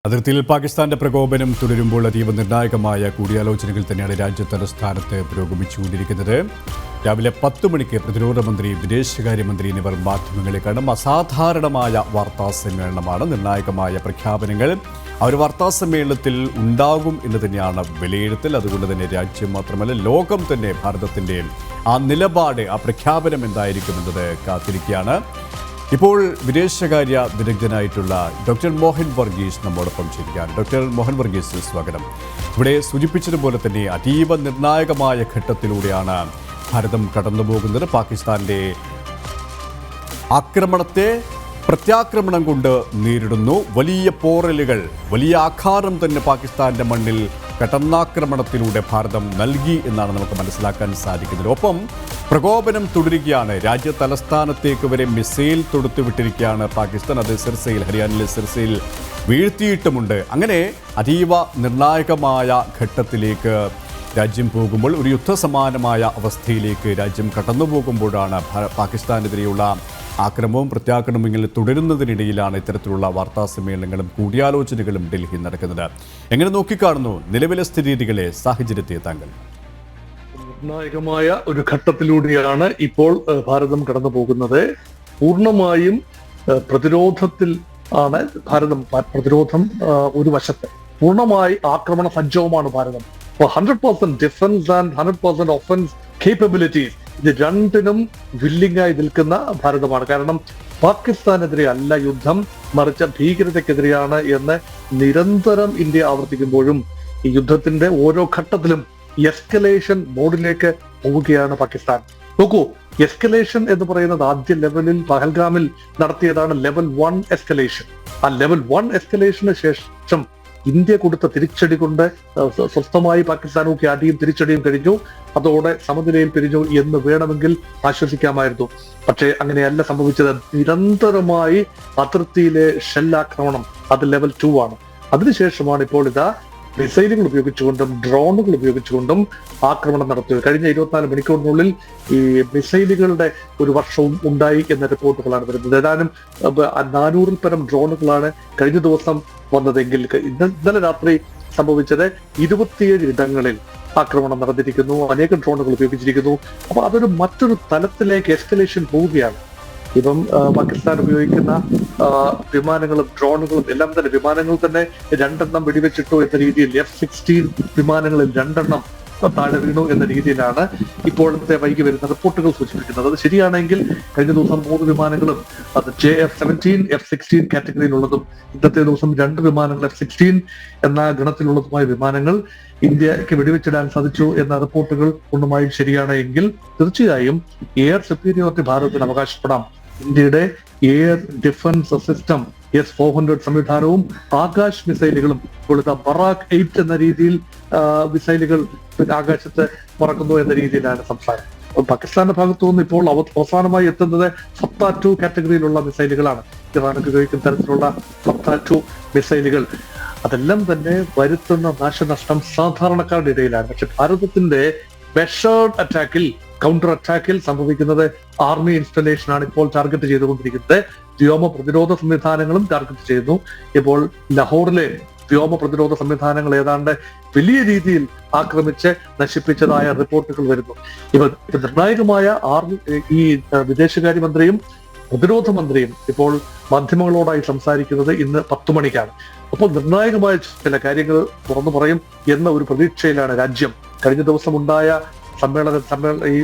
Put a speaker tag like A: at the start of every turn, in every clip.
A: അതിർത്തിയിൽ പാകിസ്ഥാന്റെ പ്രകോപനം തുടരുമ്പോൾ അതീവ നിർണായകമായ കൂടിയാലോചനകൾ തന്നെയാണ് രാജ്യതലസ്ഥാനത്ത് പുരോഗമിച്ചുകൊണ്ടിരിക്കുന്നത്. രാവിലെ 10 മണിക്ക് പ്രതിരോധ മന്ത്രി, വിദേശകാര്യമന്ത്രി എന്നിവർ മാധ്യമങ്ങളെ കാണും. അസാധാരണമായ വാർത്താ സമ്മേളനമാണ്. നിർണായകമായ പ്രഖ്യാപനങ്ങൾ ആ ഒരു വാർത്താ സമ്മേളനത്തിൽ ഉണ്ടാകും എന്ന് തന്നെയാണ് വിലയിരുത്തൽ. അതുകൊണ്ട് തന്നെ രാജ്യം മാത്രമല്ല ലോകം തന്നെ ഭാരതത്തിൻ്റെ ആ നിലപാട്, ആ പ്രഖ്യാപനം എന്തായിരിക്കുമെന്നത് കാത്തിരിക്കുകയാണ്. ഇപ്പോൾ വിദേശകാര്യ വിദഗ്ധനായിട്ടുള്ള ഡോക്ടർ മോഹൻ വർഗീസ് നമ്മോടൊപ്പം ചേരുകയാണ്. ഡോക്ടർ മോഹൻ വർഗീസ്, സ്വാഗതം. ഇവിടെ സൂചിപ്പിച്ചതുപോലെ തന്നെ അതീവ നിർണായകമായ ഘട്ടത്തിലൂടെയാണ് ഭാരതം കടന്നുപോകുന്നത്. പാകിസ്ഥാന്റെ ആക്രമണത്തെ പ്രത്യാക്രമണം കൊണ്ട് നേരിടുന്നു. വലിയ പോറലുകൾ, വലിയ ആഘാതം തന്നെ പാകിസ്ഥാന്റെ മണ്ണിൽ കടന്നാക്രമണത്തിലൂടെ ഭാരതം നൽകി എന്നാണ് നമുക്ക് മനസ്സിലാക്കാൻ സാധിക്കുന്നത്. ഒപ്പം പ്രകോപനം തുടരുകയാണ്. രാജ്യ തലസ്ഥാനത്തേക്ക് വരെ മിസൈൽ തൊടുത്തുവിട്ടിരിക്കുകയാണ് പാകിസ്ഥാൻ. അത് സിർസയിൽ, ഹരിയാനയിലെ സിർസയിൽ വീഴ്ത്തിയിട്ടുമുണ്ട്. അങ്ങനെ അതീവ നിർണായകമായ ഘട്ടത്തിലേക്ക് രാജ്യം പോകുമ്പോൾ, ഒരു യുദ്ധസമാനമായ അവസ്ഥയിലേക്ക് രാജ്യം കടന്നു പോകുമ്പോഴാണ് പാകിസ്ഥാനെതിരെയുള്ള ആക്രമണവും പ്രത്യാക്രമണവും ഇങ്ങനെ തുടരുന്നതിനിടയിലാണ് ഇത്തരത്തിലുള്ള വാർത്താ സമ്മേളനങ്ങളും കൂടിയാലോചനകളും ഡൽഹിയിൽ നടക്കുന്നത്. എങ്ങനെ നോക്കിക്കാണുന്നു നിലവിലെ സ്ഥിതിഗതികളെ, സാഹചര്യത്തെ താങ്കൾ?
B: നിർണായകമായ ഒരു ഘട്ടത്തിലൂടെയാണ് ഇപ്പോൾ ഭാരതം കടന്നു പോകുന്നത്. പൂർണ്ണമായും പ്രതിരോധത്തിൽ ആണ് ഭാരതം. പ്രതിരോധം ഒരു വശത്ത്, പൂർണ്ണമായി ആക്രമണ സജ്ജവുമാണ് ഭാരതം. 100% ഡിഫൻസ് ആൻഡ് 100% ഒഫൻസ് കേപ്പബിലിറ്റീസ്, ഇത് രണ്ടിനും വില്ലിംഗ് ആയി നിൽക്കുന്ന ഭാരതമാണ്. കാരണം പാകിസ്ഥാനെതിരെ അല്ല യുദ്ധം, മറിച്ച് ഭീകരതയ്ക്കെതിരെയാണ് എന്ന് നിരന്തരം ഇന്ത്യ ആവർത്തിക്കുമ്പോഴും ഈ യുദ്ധത്തിന്റെ ഓരോ ഘട്ടത്തിലും എസ്കലേഷൻ മോഡിലേക്ക് പോവുകയാണ് പാകിസ്ഥാൻ. നോക്കൂ, എസ്കലേഷൻ എന്ന് പറയുന്നത് ആദ്യ ലെവലിൽ പഹൽഗാമിൽ നടത്തിയതാണ് ലെവൽ 1 എസ്കലേഷൻ. ആ ലെവൽ 1 എസ്കലേഷന് ശേഷം ഇന്ത്യ കൊടുത്ത തിരിച്ചടി കൊണ്ട് സ്വസ്ഥമായി പാകിസ്ഥാൻ നോക്കി അടിയും തിരിച്ചടിയും കഴിഞ്ഞു. അതോടെ സമനിലയിൽ പിരിഞ്ഞു എന്ന് വേണമെങ്കിൽ ആശ്വസിക്കാമായിരുന്നു. പക്ഷേ അങ്ങനെയല്ല സംഭവിച്ചത്. നിരന്തരമായി അതിർത്തിയിലെ ഷെല്ലാക്രമണം, അത് ലെവൽ 2 ആണ്. അതിനുശേഷമാണ് ഇപ്പോൾ ഇതാ മിസൈലുകൾ ഉപയോഗിച്ചുകൊണ്ടും ഡ്രോണുകൾ ഉപയോഗിച്ചുകൊണ്ടും ആക്രമണം നടത്തുക. കഴിഞ്ഞ 24 മണിക്കൂറിനുള്ളിൽ ഈ മിസൈലുകളുടെ ഒരു വർഷവും ഉണ്ടായി എന്ന റിപ്പോർട്ടുകളാണ് വരുന്നത്. ഏതാനും 400-ൽ പരം ഡ്രോണുകളാണ് കഴിഞ്ഞ ദിവസം വന്നതെങ്കിൽ ഇന്നലെ രാത്രി സംഭവിച്ചത് 27 ഇടങ്ങളിൽ ആക്രമണം നടന്നിരിക്കുന്നു. അനേകം ഡ്രോണുകൾ ഉപയോഗിച്ചിരിക്കുന്നു. അപ്പൊ അതൊരു മറ്റൊരു തലത്തിലേക്ക് എസ്കലേഷൻ പോവുകയാണ്. ഇപ്പം പാകിസ്ഥാൻ ഉപയോഗിക്കുന്ന വിമാനങ്ങളും ഡ്രോണുകളും എല്ലാം തന്നെ, വിമാനങ്ങൾ തന്നെ 2 വെടിവെച്ചിട്ടു എന്ന രീതിയിൽ F-16 വിമാനങ്ങളിൽ 2 താഴെ വീണു എന്ന രീതിയിലാണ് ഇപ്പോഴത്തെ വൈകി വരുന്ന റിപ്പോർട്ടുകൾ സൂചിപ്പിക്കുന്നത്. അത് ശരിയാണെങ്കിൽ കഴിഞ്ഞ ദിവസം 3 വിമാനങ്ങളും, അത് JF-17, F-16 കാറ്റഗറിയിലുള്ളതും, ഇന്നത്തെ ദിവസം 2 വിമാനങ്ങൾ F-16 എന്ന ഗണത്തിലുള്ളതുമായ വിമാനങ്ങൾ ഇന്ത്യക്ക് വെടിവെച്ചിടാൻ സാധിച്ചു എന്ന റിപ്പോർട്ടുകൾ പൂർണ്ണമായും ശരിയാണ് എങ്കിൽ തീർച്ചയായും എയർ സുപ്പീരിയോറിറ്റി ഭാരതത്തിന് അവകാശപ്പെടാം. ഇന്ത്യയുടെ എയർ ഡിഫൻസ് സിസ്റ്റം S-400 സംവിധാനവും ആകാശ് മിസൈലുകളും, ഇപ്പോഴത്തെ ബറാക്ക് 8 എന്ന രീതിയിൽ മിസൈലുകൾ ആകാശത്ത് പറക്കുന്നു എന്ന രീതിയിലാണ് സംസാരം. പാകിസ്ഥാന്റെ ഭാഗത്തു നിന്ന് ഇപ്പോൾ അവസാനമായി എത്തുന്നത് ഫത്ത 2 കാറ്റഗറിയിലുള്ള മിസൈലുകളാണ്. ഇറാനൊക്കെ ഉപയോഗിക്കുന്ന തരത്തിലുള്ള ഫത്ത 2 മിസൈലുകൾ. അതെല്ലാം തന്നെ വരുത്തുന്ന നാശനഷ്ടം സാധാരണക്കാരുടെ ഇടയിലാണ്. പക്ഷെ ഭാരതത്തിന്റെ മെഷേർഡ് അറ്റാക്കിൽ, കൗണ്ടർ അറ്റാക്കിൽ സംഭവിക്കുന്നത് ആർമി ഇൻസ്റ്റലേഷൻ ആണ് ഇപ്പോൾ ടാർഗറ്റ് ചെയ്തുകൊണ്ടിരിക്കുന്നത്. വ്യോമ പ്രതിരോധ സംവിധാനങ്ങളും ടാർഗറ്റ് ചെയ്യുന്നു. ഇപ്പോൾ ലാഹോറിലെ വ്യോമ പ്രതിരോധ സംവിധാനങ്ങൾ ഏതാണ്ട് വലിയ രീതിയിൽ ആക്രമിച്ച് നശിപ്പിച്ചതായ റിപ്പോർട്ടുകൾ വരുന്നു. ഇവ നിർണായകമായ ഈ വിദേശകാര്യമന്ത്രിയും പ്രതിരോധ മന്ത്രിയും ഇപ്പോൾ മാധ്യമങ്ങളോടായി സംസാരിക്കുന്നത് ഇന്ന് 10 മണിക്കാണ്. അപ്പോൾ നിർണായകമായ ചില കാര്യങ്ങൾ തുറന്നു പറയും എന്ന ഒരു പ്രതീക്ഷയിലാണ് രാജ്യം. കഴിഞ്ഞ ദിവസം ഉണ്ടായ ഈ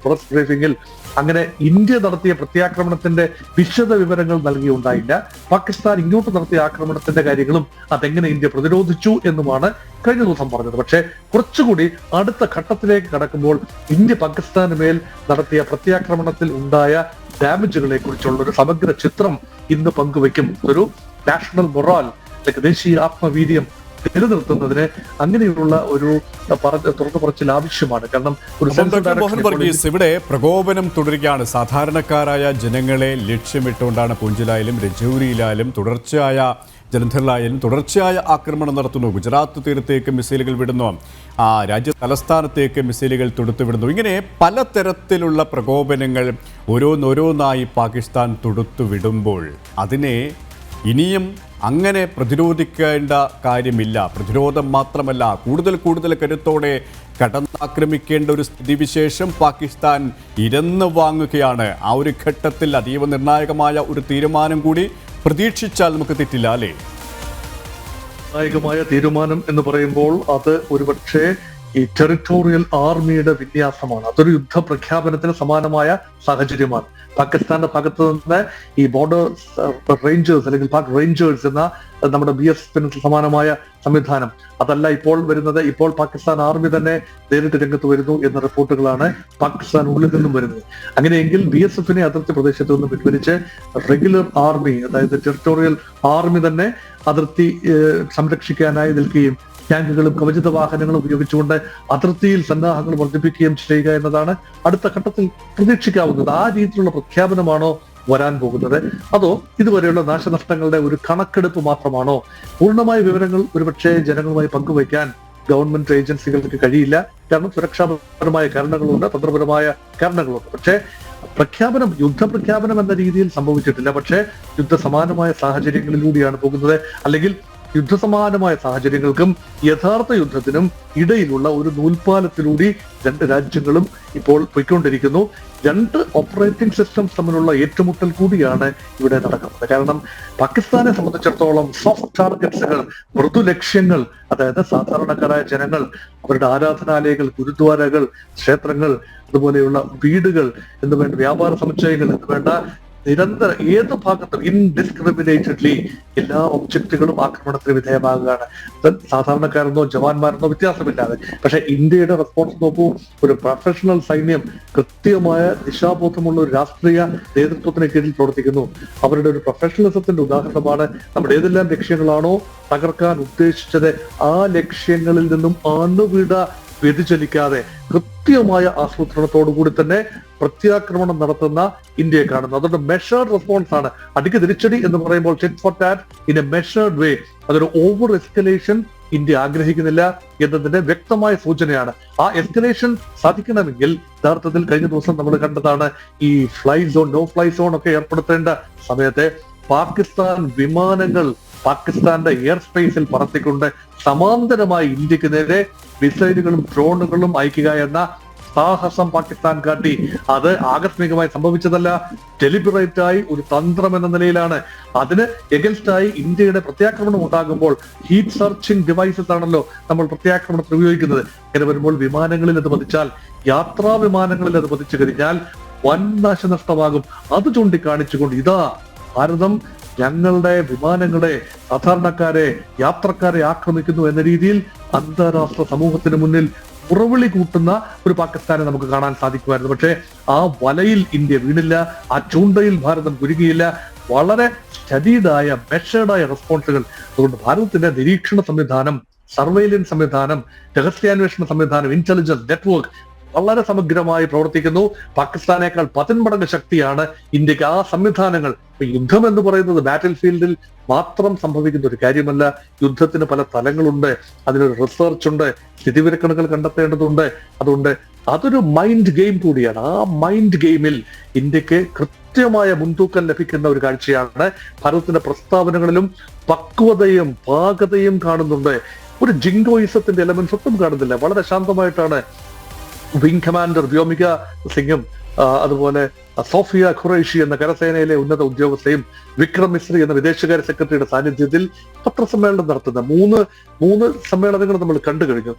B: പ്രസ് ബ്രീഫിംഗിൽ അങ്ങനെ ഇന്ത്യ നടത്തിയ പ്രത്യാക്രമണത്തിന്റെ വിശദ വിവരങ്ങൾ നൽകിയുണ്ടായില്ല. പാകിസ്ഥാൻ ഇങ്ങോട്ട് നടത്തിയ ആക്രമണത്തിന്റെ കാര്യങ്ങളും അതെങ്ങനെ ഇന്ത്യ പ്രതിരോധിച്ചു എന്നുമാണ് കഴിഞ്ഞ ദിവസം പറഞ്ഞത്. പക്ഷേ കുറച്ചുകൂടി അടുത്ത ഘട്ടത്തിലേക്ക് കടക്കുമ്പോൾ ഇന്ത്യ പാകിസ്ഥാന് മേൽ നടത്തിയ പ്രത്യാക്രമണത്തിൽ ഉണ്ടായ ഡാമേജുകളെ കുറിച്ചുള്ള ഒരു സമഗ്ര ചിത്രം ഇന്ന് പങ്കുവെക്കും. ഒരു നാഷണൽ മൊറാൽ, ദേശീയ ആത്മവീര്യം നിലനിർത്തുന്നതിന് അങ്ങനെയുള്ള ഒരു തുറന്നു പറച്ചിൽ ആവശ്യമാണ്. കാരണം
A: മോഹൻ വർഗീസ്, ഇവിടെ പ്രകോപനം തുടരുകയാണ്. സാധാരണക്കാരായ ജനങ്ങളെ ലക്ഷ്യമിട്ടുകൊണ്ടാണ് പൂഞ്ചിലായാലും രജൌരിയിലായാലും ജലന്ധറിലായാലും തുടർച്ചയായ ആക്രമണം നടത്തുന്നു. ഗുജറാത്ത് തീരത്തേക്ക് മിസൈലുകൾ വിടുന്നു, രാജ്യ തലസ്ഥാനത്തേക്ക് മിസൈലുകൾ തൊടുത്തുവിടുന്നു. ഇങ്ങനെ പലതരത്തിലുള്ള പ്രകോപനങ്ങൾ ഓരോന്നോരോന്നായി പാകിസ്ഥാൻ തൊടുത്തുവിടുമ്പോൾ അതിനെ ഇനിയും അങ്ങനെ പ്രതിരോധിക്കേണ്ട കാര്യമില്ല. പ്രതിരോധം മാത്രമല്ല, കൂടുതൽ കരുത്തോടെ കടന്നാക്രമിക്കേണ്ട ഒരു സ്ഥിതിവിശേഷം പാകിസ്ഥാൻ ഇരന്ന് വാങ്ങുകയാണ്. ആ ഒരു ഘട്ടത്തിൽ അതീവ നിർണായകമായ ഒരു തീരുമാനം കൂടി പ്രതീക്ഷിച്ചാൽ നമുക്ക് തെറ്റില്ല, അല്ലേ?
B: നിർണായകമായ തീരുമാനം എന്ന് പറയുമ്പോൾ അത് ഒരുപക്ഷെ ഈ ടെറിട്ടോറിയൽ ആർമിയുടെ വിന്യാസമാണ്. അതൊരു യുദ്ധ പ്രഖ്യാപനത്തിന് സമാനമായ സാഹചര്യമാണ്. പാകിസ്ഥാന്റെ ഭാഗത്ത് നിന്ന് ഈ ബോർഡർ റേഞ്ചേഴ്സ് അല്ലെങ്കിൽ പാക് റേഞ്ചേഴ്സ് എന്ന നമ്മുടെ BSFന് സമാനമായ സംവിധാനം അതല്ല ഇപ്പോൾ വരുന്നത്. ഇപ്പോൾ പാകിസ്ഥാൻ ആർമി തന്നെ നേരിട്ട് രംഗത്ത് വരുന്നു എന്ന റിപ്പോർട്ടുകളാണ് പാകിസ്ഥാൻ ഉള്ളിൽ നിന്നും വരുന്നത്. അങ്ങനെയെങ്കിൽ BSFനെ അതിർത്തി പ്രദേശത്ത് നിന്ന് പിൻവലിച്ച് റെഗുലർ ആർമി, അതായത് ടെറിട്ടോറിയൽ ആർമി തന്നെ അതിർത്തി സംരക്ഷിക്കാനായി നിൽക്കുകയും ടാങ്കുകളും കവചിത വാഹനങ്ങളും ഉപയോഗിച്ചുകൊണ്ട് അതിർത്തിയിൽ സന്നാഹങ്ങൾ വർദ്ധിപ്പിക്കുകയും ചെയ്യുക എന്നതാണ് അടുത്ത ഘട്ടത്തിൽ പ്രതീക്ഷിക്കാവുന്നത്. ആ രീതിയിലുള്ള പ്രഖ്യാപനമാണോ വരാൻ പോകുന്നത്, അതോ ഇതുവരെയുള്ള നാശനഷ്ടങ്ങളുടെ ഒരു കണക്കെടുപ്പ് മാത്രമാണോ? പൂർണ്ണമായ വിവരങ്ങൾ ഒരുപക്ഷെ ജനങ്ങളുമായി പങ്കുവയ്ക്കാൻ ഗവൺമെന്റ് ഏജൻസികൾക്ക് കഴിയില്ല. കാരണം സുരക്ഷാപരമായ കാരണങ്ങളുണ്ട്, തന്ത്രപരമായ കാരണങ്ങളുണ്ട്. പക്ഷേ പ്രഖ്യാപനം, യുദ്ധപ്രഖ്യാപനം എന്ന രീതിയിൽ സംഭവിച്ചിട്ടില്ല. പക്ഷേ യുദ്ധസമാനമായ സാഹചര്യങ്ങളിലൂടെയാണ് പോകുന്നത്. അല്ലെങ്കിൽ യുദ്ധസമാനമായ സാഹചര്യങ്ങൾക്കും യഥാർത്ഥ യുദ്ധത്തിനും ഇടയിലുള്ള ഒരു നൂൽപ്പാലത്തിലൂടെ രണ്ട് രാജ്യങ്ങളും ഇപ്പോൾ പോയിക്കൊണ്ടിരിക്കുന്നു. രണ്ട് ഓപ്പറേറ്റിംഗ് സിസ്റ്റംസ് തമ്മിലുള്ള ഏറ്റുമുട്ടൽ കൂടിയാണ് ഇവിടെ നടക്കുന്നത്. കാരണം പാകിസ്ഥാനെ സംബന്ധിച്ചിടത്തോളം സോഫ്റ്റ് ടാർഗറ്റ്സുകൾ, മൃദു ലക്ഷ്യങ്ങൾ, അതായത് സാധാരണക്കാരായ ജനങ്ങൾ, അവരുടെ ആരാധനാലയങ്ങൾ, ഗുരുദ്വാരകൾ, ക്ഷേത്രങ്ങൾ, അതുപോലെയുള്ള വീടുകൾ എന്ന് വേണ്ട വ്യാപാര സമുച്ചയങ്ങൾ എന്ന് വേണ്ട നിരന്തരം ഏത് ഭാഗത്തും ഇൻഡിസ്ക്രിമിനേറ്റഡ്ലി എല്ലാ ഒബ്ജക്റ്റുകളും ആക്രമണത്തിന് വിധേയമാകുകയാണ്. സാധാരണക്കാരെന്നോ ജവാന്മാരെന്നോ വ്യത്യാസമില്ലാതെ. പക്ഷെ ഇന്ത്യയുടെ റെസ്പോൺസ് നോക്കൂ. ഒരു പ്രൊഫഷണൽ സൈന്യം കൃത്യമായ ദിശാബോധമുള്ള ഒരു രാഷ്ട്രീയ നേതൃത്വത്തിന് കീഴിൽ പ്രവർത്തിക്കുന്നു. അവരുടെ ഒരു പ്രൊഫഷണലിസത്തിന്റെ ഉദാഹരണമാണ്. നമ്മുടെ ഏതെല്ലാം ലക്ഷ്യങ്ങളാണോ തകർക്കാൻ ഉദ്ദേശിച്ചത് ആ ലക്ഷ്യങ്ങളിൽ നിന്നും അണുവിട വ്യതിചലിക്കാതെ കൃത്യമായ ആസൂത്രണത്തോടു കൂടി തന്നെ പ്രത്യാക്രമണം നടത്തുന്ന ഇന്ത്യയെ കാണുന്നു. അതുകൊണ്ട് മെഷേർഡ് റെസ്പോൺസ് ആണ്. അടിക്ക് തിരിച്ചടി എന്ന് പറയുമ്പോൾ tit for tat in a measured way. അതൊരു ഓവർ എസ്കലേഷൻ ഇന്ത്യ ആഗ്രഹിക്കുന്നില്ല എന്നതിന്റെ വ്യക്തമായ സൂചനയാണ്. ആ എസ്കലേഷൻ സാധിക്കണമെങ്കിൽ യഥാർത്ഥത്തിൽ കഴിഞ്ഞ ദിവസം നമ്മൾ കണ്ടതാണ് ഈ fly zone, no fly zone ഒക്കെ ഏർപ്പെടുത്തേണ്ട സമയത്തെ പാകിസ്ഥാൻ വിമാനങ്ങൾ പാകിസ്ഥാന്റെ എയർ സ്പേസിൽ പറത്തിക്കൊണ്ട് സമാന്തരമായി ഇന്ത്യക്ക് നേരെ മിസൈലുകളും ഡ്രോണുകളും അയക്കുക എന്ന സാഹസം പാകിസ്ഥാൻ കാട്ടി. അത് ആകസ്മികമായി സംഭവിച്ചതല്ല, ഡെലിബറേറ്റ് ആയി ഒരു തന്ത്രം എന്ന നിലയിലാണ്. അതിന് എഗൻസ്റ്റ് ആയി ഇന്ത്യയുടെ പ്രത്യാക്രമണം ഉണ്ടാകുമ്പോൾ ഹീറ്റ് സർച്ചിങ് ഡിവൈസസ് ആണല്ലോ നമ്മൾ പ്രത്യാക്രമണത്തിൽ ഉപയോഗിക്കുന്നത്. ഇങ്ങനെ വരുമ്പോൾ വിമാനങ്ങളിൽ അത് പതിച്ചാൽ, യാത്രാ വിമാനങ്ങളിൽ അത് പതിച്ചു കഴിഞ്ഞാൽ വൻ നാശനഷ്ടമാകും. അത് ചൂണ്ടിക്കാണിച്ചുകൊണ്ട് ഇതാ ഭാരതം ഞങ്ങളുടെ വിമാനങ്ങളെ, സാധാരണക്കാരെ, യാത്രക്കാരെ ആക്രമിക്കുന്നു എന്ന രീതിയിൽ അന്താരാഷ്ട്ര സമൂഹത്തിന് മുന്നിൽ ഉറവിളി കൂട്ടുന്ന ഒരു പാകിസ്ഥാനെ നമുക്ക് കാണാൻ സാധിക്കുമായിരുന്നു. പക്ഷേ ആ വലയിൽ ഇന്ത്യ വീണില്ല, ആ ചൂണ്ടയിൽ ഭാരതം കുരുങ്ങിയില്ല. വളരെ സ്റ്റഡീഡായ, മെഷേർഡായ റെസ്പോൺസുകൾ. അതുകൊണ്ട് ഭാരതത്തിന്റെ നിരീക്ഷണ സംവിധാനം, സർവൈലൻസ് സംവിധാനം, രഹസ്യാന്വേഷണ സംവിധാനം, ഇന്റലിജൻസ് നെറ്റ്വർക്ക് വളരെ സമഗ്രമായി പ്രവർത്തിക്കുന്നു. പാകിസ്ഥാനേക്കാൾ 10 മടങ്ങ് ശക്തിയാണ് ഇന്ത്യക്ക് ആ സംവിധാനങ്ങൾ. യുദ്ധം എന്ന് പറയുന്നത് ബാറ്റിൽ ഫീൽഡിൽ മാത്രം സംഭവിക്കുന്ന ഒരു കാര്യമല്ല. യുദ്ധത്തിന് പല തലങ്ങളുണ്ട്, അതിനൊരു റിസർച്ച് ഉണ്ട്, സ്ഥിതിവിവരക്കണക്കുകൾ കണ്ടെത്തേണ്ടതുണ്ട്. അതുകൊണ്ട് അതൊരു മൈൻഡ് ഗെയിം കൂടിയാണ്. ആ മൈൻഡ് ഗെയിമിൽ ഇന്ത്യക്ക് കൃത്യമായ മുൻതൂക്കം ലഭിക്കുന്ന ഒരു കാഴ്ചയാണ്. ഭാരതത്തിന്റെ പ്രസ്താവനകളിലും പക്വതയും പാകതയും കാണുന്നുണ്ട്. ഒരു ജിങ്കോയിസത്തിന്റെ എലമെന്റ്സ് ഒട്ടും കാണുന്നില്ല. വളരെ ശാന്തമായിട്ടാണ് വിംഗ് കമാൻഡർ വ്യോമിക സിംഗും അതുപോലെ സോഫിയ ഖുറൈഷി എന്ന കരസേനയിലെ ഉന്നത ഉദ്യോഗസ്ഥയും വിക്രം മിശ്രി എന്ന വിദേശകാര്യ സെക്രട്ടറിയുടെ സാന്നിധ്യത്തിൽ പത്രസമ്മേളനം നടത്തുന്ന മൂന്ന് സമ്മേളനങ്ങൾ നമ്മൾ കണ്ടു കഴിഞ്ഞു.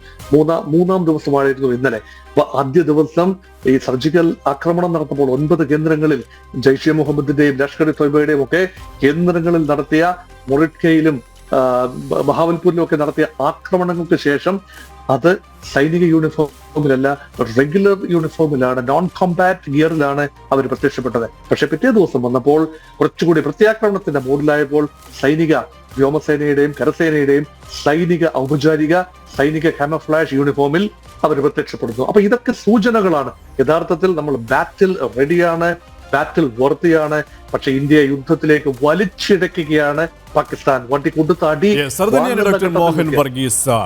B: മൂന്നാം ദിവസമായിരുന്നു ഇന്നലെ. ആദ്യ ദിവസം ഈ സർജിക്കൽ ആക്രമണം നടത്തുമ്പോൾ 9 കേന്ദ്രങ്ങളിൽ ജയ്ഷെ മുഹമ്മദിന്റെയും ലഷ്കർ ഇ തൊയ്ബയുടെയും ഒക്കെ കേന്ദ്രങ്ങളിൽ നടത്തിയ, മൊറിഡ്കയിലും ബഹാവൽപൂരിലും ഒക്കെ നടത്തിയ ആക്രമണങ്ങൾക്ക് ശേഷം അത് സൈനിക യൂണിഫോമിലല്ല, റെഗുലർ യൂണിഫോമിലാണ്, നോൺ കോമ്പാറ്റ് ഗിയറിലാണ് അവർ പ്രത്യക്ഷപ്പെട്ടത്. പക്ഷെ പിറ്റേ ദിവസം വന്നപ്പോൾ കുറച്ചുകൂടി പ്രത്യാക്രമണത്തിന്റെ മൂഡിലായപ്പോൾ സൈനിക, വ്യോമസേനയുടെയും കരസേനയുടെയും ഔപചാരിക സൈനിക കാമഫ്ലാഷ് യൂണിഫോമിൽ അവർ പ്രത്യക്ഷപ്പെടുന്നു. അപ്പൊ ഇതൊക്കെ സൂചനകളാണ്. യഥാർത്ഥത്തിൽ നമ്മൾ ബാറ്റിൽ റെഡിയാണ്, ബാറ്റിൽ വർത്തിയാണ്. പക്ഷെ ഇന്ത്യയെ യുദ്ധത്തിലേക്ക് വലിച്ചിഴക്കുകയാണ് പാകിസ്ഥാൻ.
A: ഡോക്ടർ മോഹൻ വർഗീസ്,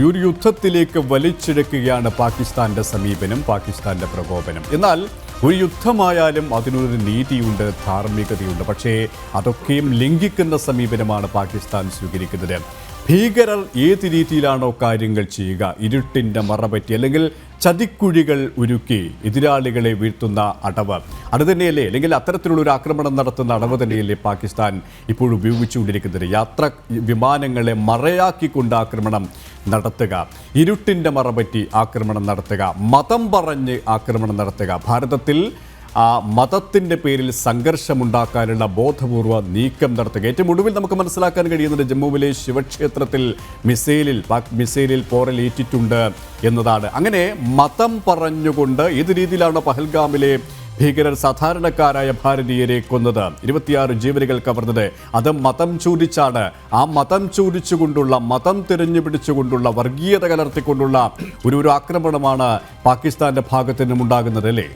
A: ഒരു യുദ്ധത്തിലേക്ക് വലിച്ചിഴക്കുകയാണ് പാകിസ്ഥാന്റെ സമീപനം, പാകിസ്ഥാന്റെ പ്രകോപനം. എന്നാൽ ഒരു യുദ്ധമായാലും അതിനൊരു നീതിയുണ്ട്, ധാർമ്മികതയുണ്ട്. പക്ഷേ അതൊക്കെയും ലംഘിക്കുന്ന സമീപനമാണ് പാകിസ്ഥാൻ സ്വീകരിക്കുന്നത്. ഭീകരർ ഏത് രീതിയിലാണോ കാര്യങ്ങൾ ചെയ്യുക, ഇരുട്ടിൻ്റെ മറപറ്റി അല്ലെങ്കിൽ ചതിക്കുഴികൾ ഒരുക്കി എതിരാളികളെ വീഴ്ത്തുന്ന അടവ്, അത് തന്നെയല്ലേ, അല്ലെങ്കിൽ അത്തരത്തിലുള്ള ഒരു ആക്രമണം നടത്തുന്ന അടവ് തന്നെയല്ലേ പാകിസ്ഥാൻ ഇപ്പോൾ ഉപയോഗിച്ചുകൊണ്ടിരിക്കുന്നത്. യാത്ര വിമാനങ്ങളെ മറയാക്കിക്കൊണ്ട് ആക്രമണം നടത്തുക, ഇരുട്ടിൻ്റെ മറപറ്റി ആക്രമണം നടത്തുക, മതം പറഞ്ഞ് ആക്രമണം നടത്തുക, ഭാരതത്തിൽ മതത്തിൻ്റെ പേരിൽ സംഘർഷമുണ്ടാക്കാനുള്ള ബോധപൂർവ നീക്കം നടത്തുക. ഏറ്റവും ഒടുവിൽ നമുക്ക് മനസ്സിലാക്കാൻ കഴിയുന്നത് ജമ്മുവിലെ ശിവക്ഷേത്രത്തിൽ മിസൈലിൽ പോറലേറ്റിട്ടുണ്ട് എന്നതാണ്. അങ്ങനെ മതം പറഞ്ഞുകൊണ്ട് ഏത് രീതിയിലാണ് പഹൽഗാമിലെ ഭീകരർ സാധാരണക്കാരായ ഭാരതീയരെ കൊന്നത്, 26 ജീവനുകൾ കവർന്നത്, അത് മതം ചോദിച്ചാണ്. ആ മതം ചോദിച്ചുകൊണ്ടുള്ള, മതം തിരഞ്ഞുപിടിച്ചുകൊണ്ടുള്ള, വർഗീയത കലർത്തിക്കൊണ്ടുള്ള ഒരു ആക്രമണമാണ് പാകിസ്ഥാന്റെ ഭാഗത്തു നിന്നും ഉണ്ടാകുന്നത് അല്ലേ?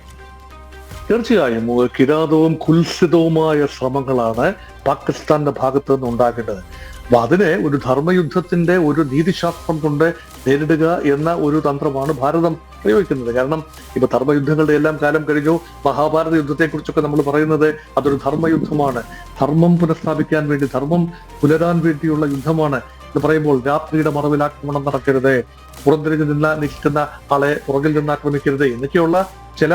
B: തീർച്ചയായും കിരാതവും കുൽസിതവുമായ ശ്രമങ്ങളാണ് പാകിസ്ഥാന്റെ ഭാഗത്ത് നിന്ന് ഉണ്ടാകേണ്ടത്. അപ്പൊ അതിനെ ഒരു ധർമ്മയുദ്ധത്തിന്റെ ഒരു നീതിശാസ്ത്രം കൊണ്ട് നേരിടുക എന്ന ഒരു തന്ത്രമാണ് ഭാരതം പ്രയോഗിക്കുന്നത്. കാരണം ഇപ്പൊ ധർമ്മയുദ്ധങ്ങളുടെ എല്ലാം കാലം കഴിഞ്ഞു. മഹാഭാരത യുദ്ധത്തെ കുറിച്ചൊക്കെ നമ്മൾ പറയുന്നത് അതൊരു ധർമ്മയുദ്ധമാണ്, ധർമ്മം പുനഃസ്ഥാപിക്കാൻ വേണ്ടി, ധർമ്മം പുലരാൻ വേണ്ടിയുള്ള യുദ്ധമാണ് എന്ന് പറയുമ്പോൾ രാത്രിയുടെ മറവിൽ ആക്രമണം നടക്കരുത്, പുറംതിരിഞ്ഞ് നിൽക്കുന്ന ആളെ പുറകിൽ നിന്ന് ആക്രമിക്കരുത് എന്നൊക്കെയുള്ള ചില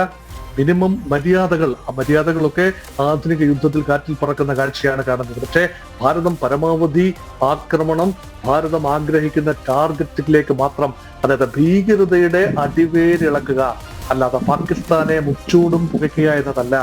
B: മിനിമം മര്യാദകൾ, ആ മര്യാദകളൊക്കെ ആധുനിക യുദ്ധത്തിൽ കാറ്റിൽ പറക്കുന്ന കാഴ്ചയാണ് കാണുന്നത്. പക്ഷേ ഭാരതം പരമാവധി ആക്രമണം ഭാരതം ആഗ്രഹിക്കുന്ന ടാർഗറ്റിലേക്ക് മാത്രം, അതായത് ഭീകരതയുടെ അടിവേരിളക്കുക, അല്ലാതെ പാകിസ്ഥാനെ മുച്ചൂടും പുകയ്ക്കുക എന്നതല്ല.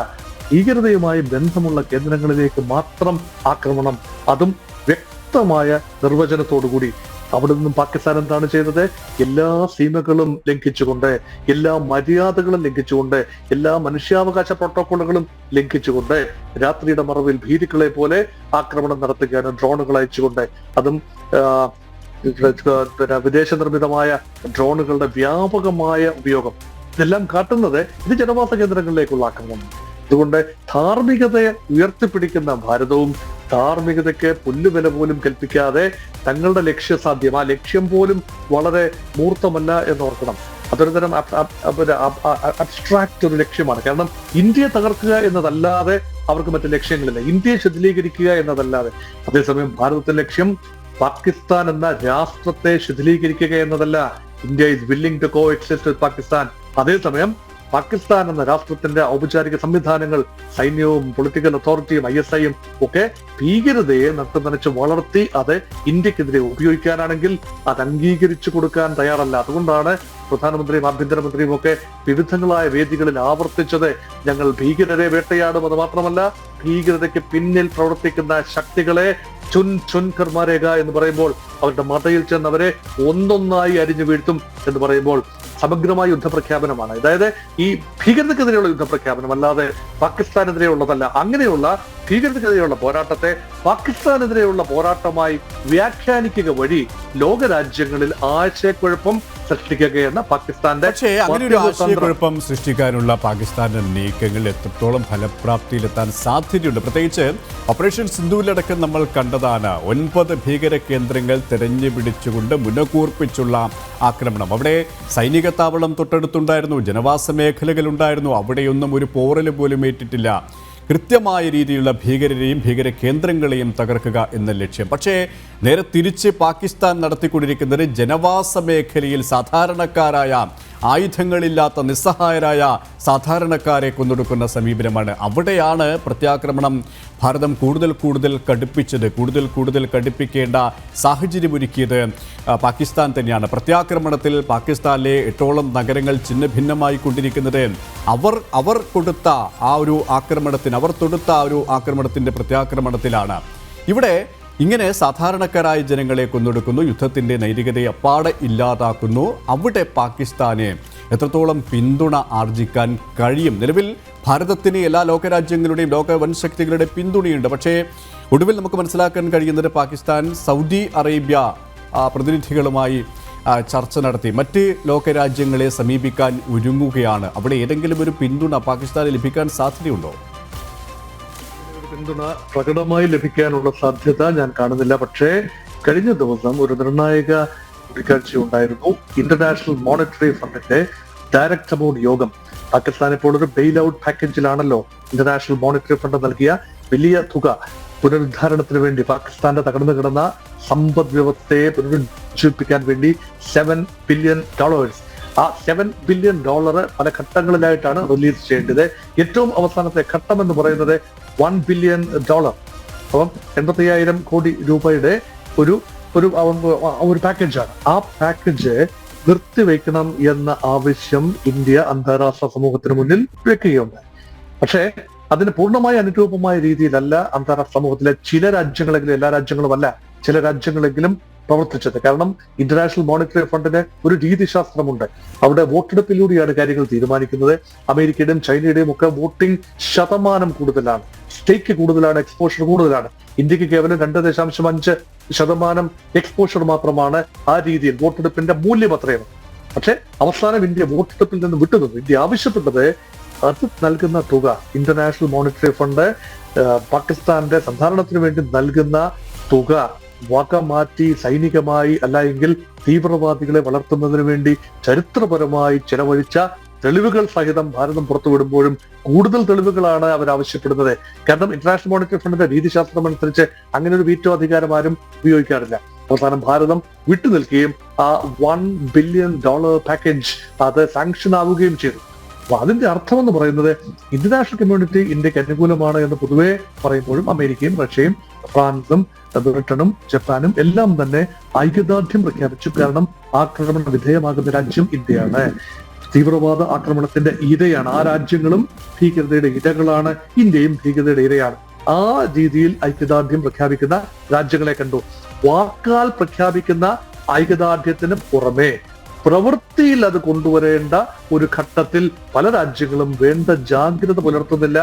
B: ഭീകരതയുമായി ബന്ധമുള്ള കേന്ദ്രങ്ങളിലേക്ക് മാത്രം ആക്രമണം, അതും വ്യക്തമായ നിർവചനത്തോടുകൂടി. അവിടെ നിന്നും പാകിസ്ഥാൻ എന്താണ് ചെയ്തത്? എല്ലാ സീമകളും ലംഘിച്ചുകൊണ്ട്, എല്ലാ മര്യാദകളും ലംഘിച്ചുകൊണ്ട്, എല്ലാ മനുഷ്യാവകാശ പ്രോട്ടോക്കോളുകളും ലംഘിച്ചുകൊണ്ട് രാത്രിയുടെ മറവിൽ ഭീരുക്കളെ പോലെ ആക്രമണം നടത്തുകയാണ്, ഡ്രോണുകൾ അയച്ചുകൊണ്ട്. അതും വിദേശ നിർമ്മിതമായ ഡ്രോണുകളുടെ വ്യാപകമായ ഉപയോഗം. ഇതെല്ലാം കാട്ടുന്നത് ഇത് ജനവാസ കേന്ദ്രങ്ങളിലേക്കുള്ള ആക്രമണം. അതുകൊണ്ട് ധാർമ്മികതയെ ഉയർത്തിപ്പിടിക്കുന്ന ഭാരതവും ധാർമ്മികതയ്ക്ക് പുല്ലുവില പോലും കൽപ്പിക്കാതെ തങ്ങളുടെ ലക്ഷ്യസാധ്യം, ആ ലക്ഷ്യം പോലും വളരെ മൂർത്തമല്ല എന്ന് ഓർക്കണം. അതൊരു തരം അബ്സ്ട്രാക്ട് ഒരു ലക്ഷ്യമാണ്. കാരണം ഇന്ത്യയെ തകർക്കുക എന്നതല്ലാതെ അവർക്ക് മറ്റു ലക്ഷ്യങ്ങളില്ല, ഇന്ത്യയെ ശിഥിലീകരിക്കുക എന്നതല്ലാതെ. അതേസമയം ഭാരതത്തിന്റെ ലക്ഷ്യം പാകിസ്ഥാൻ എന്ന രാഷ്ട്രത്തെ ശിഥിലീകരിക്കുക എന്നതല്ല. India is willing to coexist with Pakistan. അതേസമയം പാകിസ്ഥാൻ എന്ന രാഷ്ട്രത്തിന്റെ ഔപചാരിക സംവിധാനങ്ങൾ, സൈന്യവും പൊളിറ്റിക്കൽ അതോറിറ്റിയും ISIയും ഒക്കെ ഭീകരതയെ നട്ടുനനച്ച് വളർത്തി അത് ഇന്ത്യക്കെതിരെ ഉപയോഗിക്കാനാണെങ്കിൽ അത് അംഗീകരിച്ചു കൊടുക്കാൻ തയ്യാറല്ല. അതുകൊണ്ടാണ് പ്രധാനമന്ത്രിയും ആഭ്യന്തരമന്ത്രിയും ഒക്കെ വിവിധങ്ങളായ വേദികളിൽ ആവർത്തിച്ചത്, ഞങ്ങൾ ഭീകരരെ വേട്ടയാടും, അത് മാത്രമല്ല ഭീകരതയ്ക്ക് പിന്നിൽ പ്രവർത്തിക്കുന്ന ശക്തികളെ ചുൻകർമാരേഖ എന്ന് പറയുമ്പോൾ അവരുടെ മതയിൽ ചെന്ന് അവരെ ഒന്നൊന്നായി അരിഞ്ഞു വീഴ്ത്തും എന്ന് പറയുമ്പോൾ സമഗ്രമായ യുദ്ധപ്രഖ്യാപനമാണ്. അതായത് ഈ ഭീകരതക്കെതിരെയുള്ള യുദ്ധപ്രഖ്യാപനം, അല്ലാതെ പാകിസ്ഥാനെതിരെയുള്ളതല്ല. അങ്ങനെയുള്ള ഭീകരതക്കെതിരെയുള്ള പോരാട്ടത്തെ പാകിസ്ഥാനെതിരെയുള്ള പോരാട്ടമായി വ്യാഖ്യാനിക്കുക വഴി ലോകരാജ്യങ്ങളിൽ ആശയക്കുഴപ്പം സൃഷ്ടിക്കുക എന്ന പാകിസ്ഥാന്റെ.
A: പക്ഷേ അങ്ങനെ ഒരു ആശയക്കുഴപ്പം സൃഷ്ടിക്കാനുള്ള പാകിസ്ഥാന്റെ നീക്കങ്ങൾ എത്രത്തോളം ഫലപ്രാപ്തിയിലെത്താൻ സാധ്യതയുണ്ട്? പ്രത്യേകിച്ച് ഓപ്പറേഷൻ സിന്ധുവിലടക്കം നമ്മൾ കണ്ടതാണ് 9 ഭീകര കേന്ദ്രങ്ങൾ തെരഞ്ഞുപിടിച്ചുകൊണ്ട് മുനകൂർപ്പിച്ചുള്ള ആക്രമണം. അവിടെ സൈനിക താവളം തൊട്ടടുത്തുണ്ടായിരുന്നു, ജനവാസ മേഖലകളുണ്ടായിരുന്നു, അവിടെയൊന്നും ഒരു പോറൽ പോലും ഏറ്റിട്ടില്ല. കൃത്യമായ രീതിയിലുള്ള ഭീകരരെയും ഭീകര കേന്ദ്രങ്ങളെയും തകർക്കുക എന്ന ലക്ഷ്യം. പക്ഷേ നേരെ തിരിച്ച് പാകിസ്ഥാൻ നടത്തിക്കൊണ്ടിരിക്കുന്നത് ജനവാസ മേഖലയിൽ സാധാരണക്കാരായ, ആയുധങ്ങളില്ലാത്ത നിസ്സഹായരായ സാധാരണക്കാരെ കൊന്നൊടുക്കുന്ന സമീപനമാണ്. അവിടെയാണ് പ്രത്യാക്രമണം ഭാരതം കൂടുതൽ കടുപ്പിച്ചത്, കൂടുതൽ കടുപ്പിക്കേണ്ട സാഹചര്യമൊരുക്കിയത് പാകിസ്ഥാൻ തന്നെയാണ്. പ്രത്യാക്രമണത്തിൽ പാകിസ്ഥാനിലെ 8ഓളം നഗരങ്ങൾ ഛിന്നഭിന്നമായി കൊണ്ടിരിക്കുന്നത് അവർ കൊടുത്ത ആ ഒരു ആക്രമണത്തിന്, അവർ തൊടുത്ത ആ ഒരു ആക്രമണത്തിൻ്റെ പ്രത്യാക്രമണത്തിലാണ്. ഇവിടെ ഇങ്ങനെ സാധാരണക്കാരായ ജനങ്ങളെ കൊന്നൊടുക്കുന്നു, യുദ്ധത്തിൻ്റെ നൈതികതയെ അപ്പാടെ ഇല്ലാതാക്കുന്നു. അവിടെ പാകിസ്ഥാനെ എത്രത്തോളം പിന്തുണ ആർജിക്കാൻ കഴിയും? നിലവിൽ ഭാരതത്തിന് എല്ലാ ലോകരാജ്യങ്ങളുടെയും ലോക വൻശക്തികളുടെ പിന്തുണയുണ്ട്. പക്ഷേ ഒടുവിൽ നമുക്ക് മനസ്സിലാക്കാൻ കഴിയുന്നത് പാകിസ്ഥാൻ സൗദി അറേബ്യ പ്രതിനിധികളുമായി ചർച്ച നടത്തി മറ്റ് ലോകരാജ്യങ്ങളെ സമീപിക്കാൻ ഒരുങ്ങുകയാണ്. അവിടെ ഏതെങ്കിലും ഒരു പിന്തുണ പാകിസ്ഥാന് ലഭിക്കാൻ സാധ്യതയുണ്ടോ?
B: പിന്തുണ പ്രകടമായി ലഭിക്കാനുള്ള സാധ്യത ഞാൻ കാണുന്നില്ല. പക്ഷേ കഴിഞ്ഞ ദിവസം ഒരു നിർണായക കൂടിക്കാഴ്ച ഉണ്ടായിരുന്നു. ഇന്റർനാഷണൽ മോണിറ്ററി ഫണ്ടിന്റെ ഡയറക്ടർ ബോർഡ് യോഗം പാകിസ്ഥാൻ ഇപ്പോൾ ഒരു ബെയിൽ ഔട്ട് പാക്കേജിലാണല്ലോ. ഇന്റർനാഷണൽ മോണിറ്ററി ഫണ്ട് നൽകിയ വലിയ തുക പുനരുദ്ധാരണത്തിന് വേണ്ടി പാകിസ്ഥാന്റെ തകർന്നു കിടന്ന സമ്പദ് വ്യവസ്ഥയെ പുനരുജ്ജീവിപ്പിക്കാൻ വേണ്ടി $7 ബില്യൺ. ആ $7 ബില്യൺ പല ഘട്ടങ്ങളിലായിട്ടാണ് റിലീസ് ചെയ്യേണ്ടത്. ഏറ്റവും അവസാനത്തെ ഘട്ടം എന്ന് പറയുന്നത് $1 ബില്യൺ. അപ്പം 85,000 കോടി രൂപയുടെ ഒരു പാക്കേജാണ്. ആ പാക്കേജ് നിർത്തിവെക്കണം എന്ന ആവശ്യം ഇന്ത്യ അന്താരാഷ്ട്ര സമൂഹത്തിന് മുന്നിൽ വെക്കുകയുണ്ട്. പക്ഷേ അതിന് പൂർണ്ണമായി അനുരൂപമായ രീതിയിലല്ല അന്താരാഷ്ട്ര സമൂഹത്തിലെ ചില രാജ്യങ്ങളെങ്കിലും, എല്ലാ രാജ്യങ്ങളുമല്ല, ചില രാജ്യങ്ങളെങ്കിലും പ്രവർത്തിച്ചത്. കാരണം ഇന്റർനാഷണൽ മോണിറ്ററി ഫണ്ടിന് ഒരു രീതിശാസ്ത്രമുണ്ട്. അവിടെ വോട്ടെടുപ്പിലൂടെയാണ് കാര്യങ്ങൾ തീരുമാനിക്കുന്നത്. അമേരിക്കയുടെയും ചൈനയുടെയും ഒക്കെ വോട്ടിംഗ് ശതമാനം കൂടുതലാണ്, സ്റ്റേക്ക് കൂടുതലാണ്, എക്സ്പോഷർ കൂടുതലാണ്. ഇന്ത്യക്ക് കേവലം 2.5% എക്സ്പോഷർ മാത്രമാണ്. ആ രീതിയിൽ വോട്ടെടുപ്പിന്റെ മൂല്യം അത്രയാണ്. പക്ഷെ അവസാനം ഇന്ത്യ വോട്ടെടുപ്പിൽ നിന്ന് വിട്ടുനിന്നു. ഇന്ത്യ ആവശ്യപ്പെട്ടത് അത് നൽകുന്ന തുക, ഇന്റർനാഷണൽ മോണിറ്ററി ഫണ്ട് പാകിസ്ഥാന്റെ സന്ധാരണത്തിന് വേണ്ടി നൽകുന്ന തുക വക മാറ്റി സൈനികമായി അല്ല എങ്കിൽ തീവ്രവാദികളെ വളർത്തുന്നതിന് വേണ്ടി ചരിത്രപരമായി ചെലവഴിച്ച തെളിവുകൾ സഹിതം ഭാരതം പുറത്തുവിടുമ്പോഴും കൂടുതൽ തെളിവുകളാണ് അവർ ആവശ്യപ്പെടുന്നത്. കാരണം ഇന്റർനാഷണൽ മോണിറ്ററി ഫണ്ടിന്റെ രീതിശാസ്ത്രം അനുസരിച്ച് അങ്ങനെ ഒരു വീറ്റോ അധികാരം ആരും ഉപയോഗിക്കാറില്ല. അവസാനം ഭാരതം വിട്ടുനിൽക്കുകയും ആ $1 ബില്യൺ പാക്കേജ് അത് സാങ്ഷൻ ആവുകയും ചെയ്തു. അപ്പൊ അതിന്റെ അർത്ഥം എന്ന് പറയുന്നത് ഇന്റർനാഷണൽ കമ്മ്യൂണിറ്റി ഇന്ത്യക്ക് അനുകൂലമാണ് എന്ന് പൊതുവെ പറയുമ്പോഴും അമേരിക്കയും റഷ്യയും ഫ്രാൻസും ബ്രിട്ടനും ജപ്പാനും എല്ലാം തന്നെ ഐക്യദാർഢ്യം പ്രഖ്യാപിച്ചു. കാരണം ആക്രമണ വിധേയമാകുന്ന രാജ്യം ഇന്ത്യയാണ്, തീവ്രവാദ ആക്രമണത്തിന്റെ ഇരയാണ്. ആ രാജ്യങ്ങളും ഭീകരതയുടെ ഇരകളാണ്, ഇന്ത്യയും ഭീകരതയുടെ ഇരയാണ്. ആ രീതിയിൽ ഐക്യദാർഢ്യം പ്രഖ്യാപിക്കുന്ന രാജ്യങ്ങളെ കണ്ടു. വാക്കാൽ പ്രഖ്യാപിക്കുന്ന ഐക്യദാർഢ്യത്തിന് പുറമെ പ്രവൃത്തിയിൽ അത് കൊണ്ടുവരേണ്ട ഒരു ഘട്ടത്തിൽ പല രാജ്യങ്ങളും വേണ്ട ജാഗ്രത പുലർത്തുന്നില്ല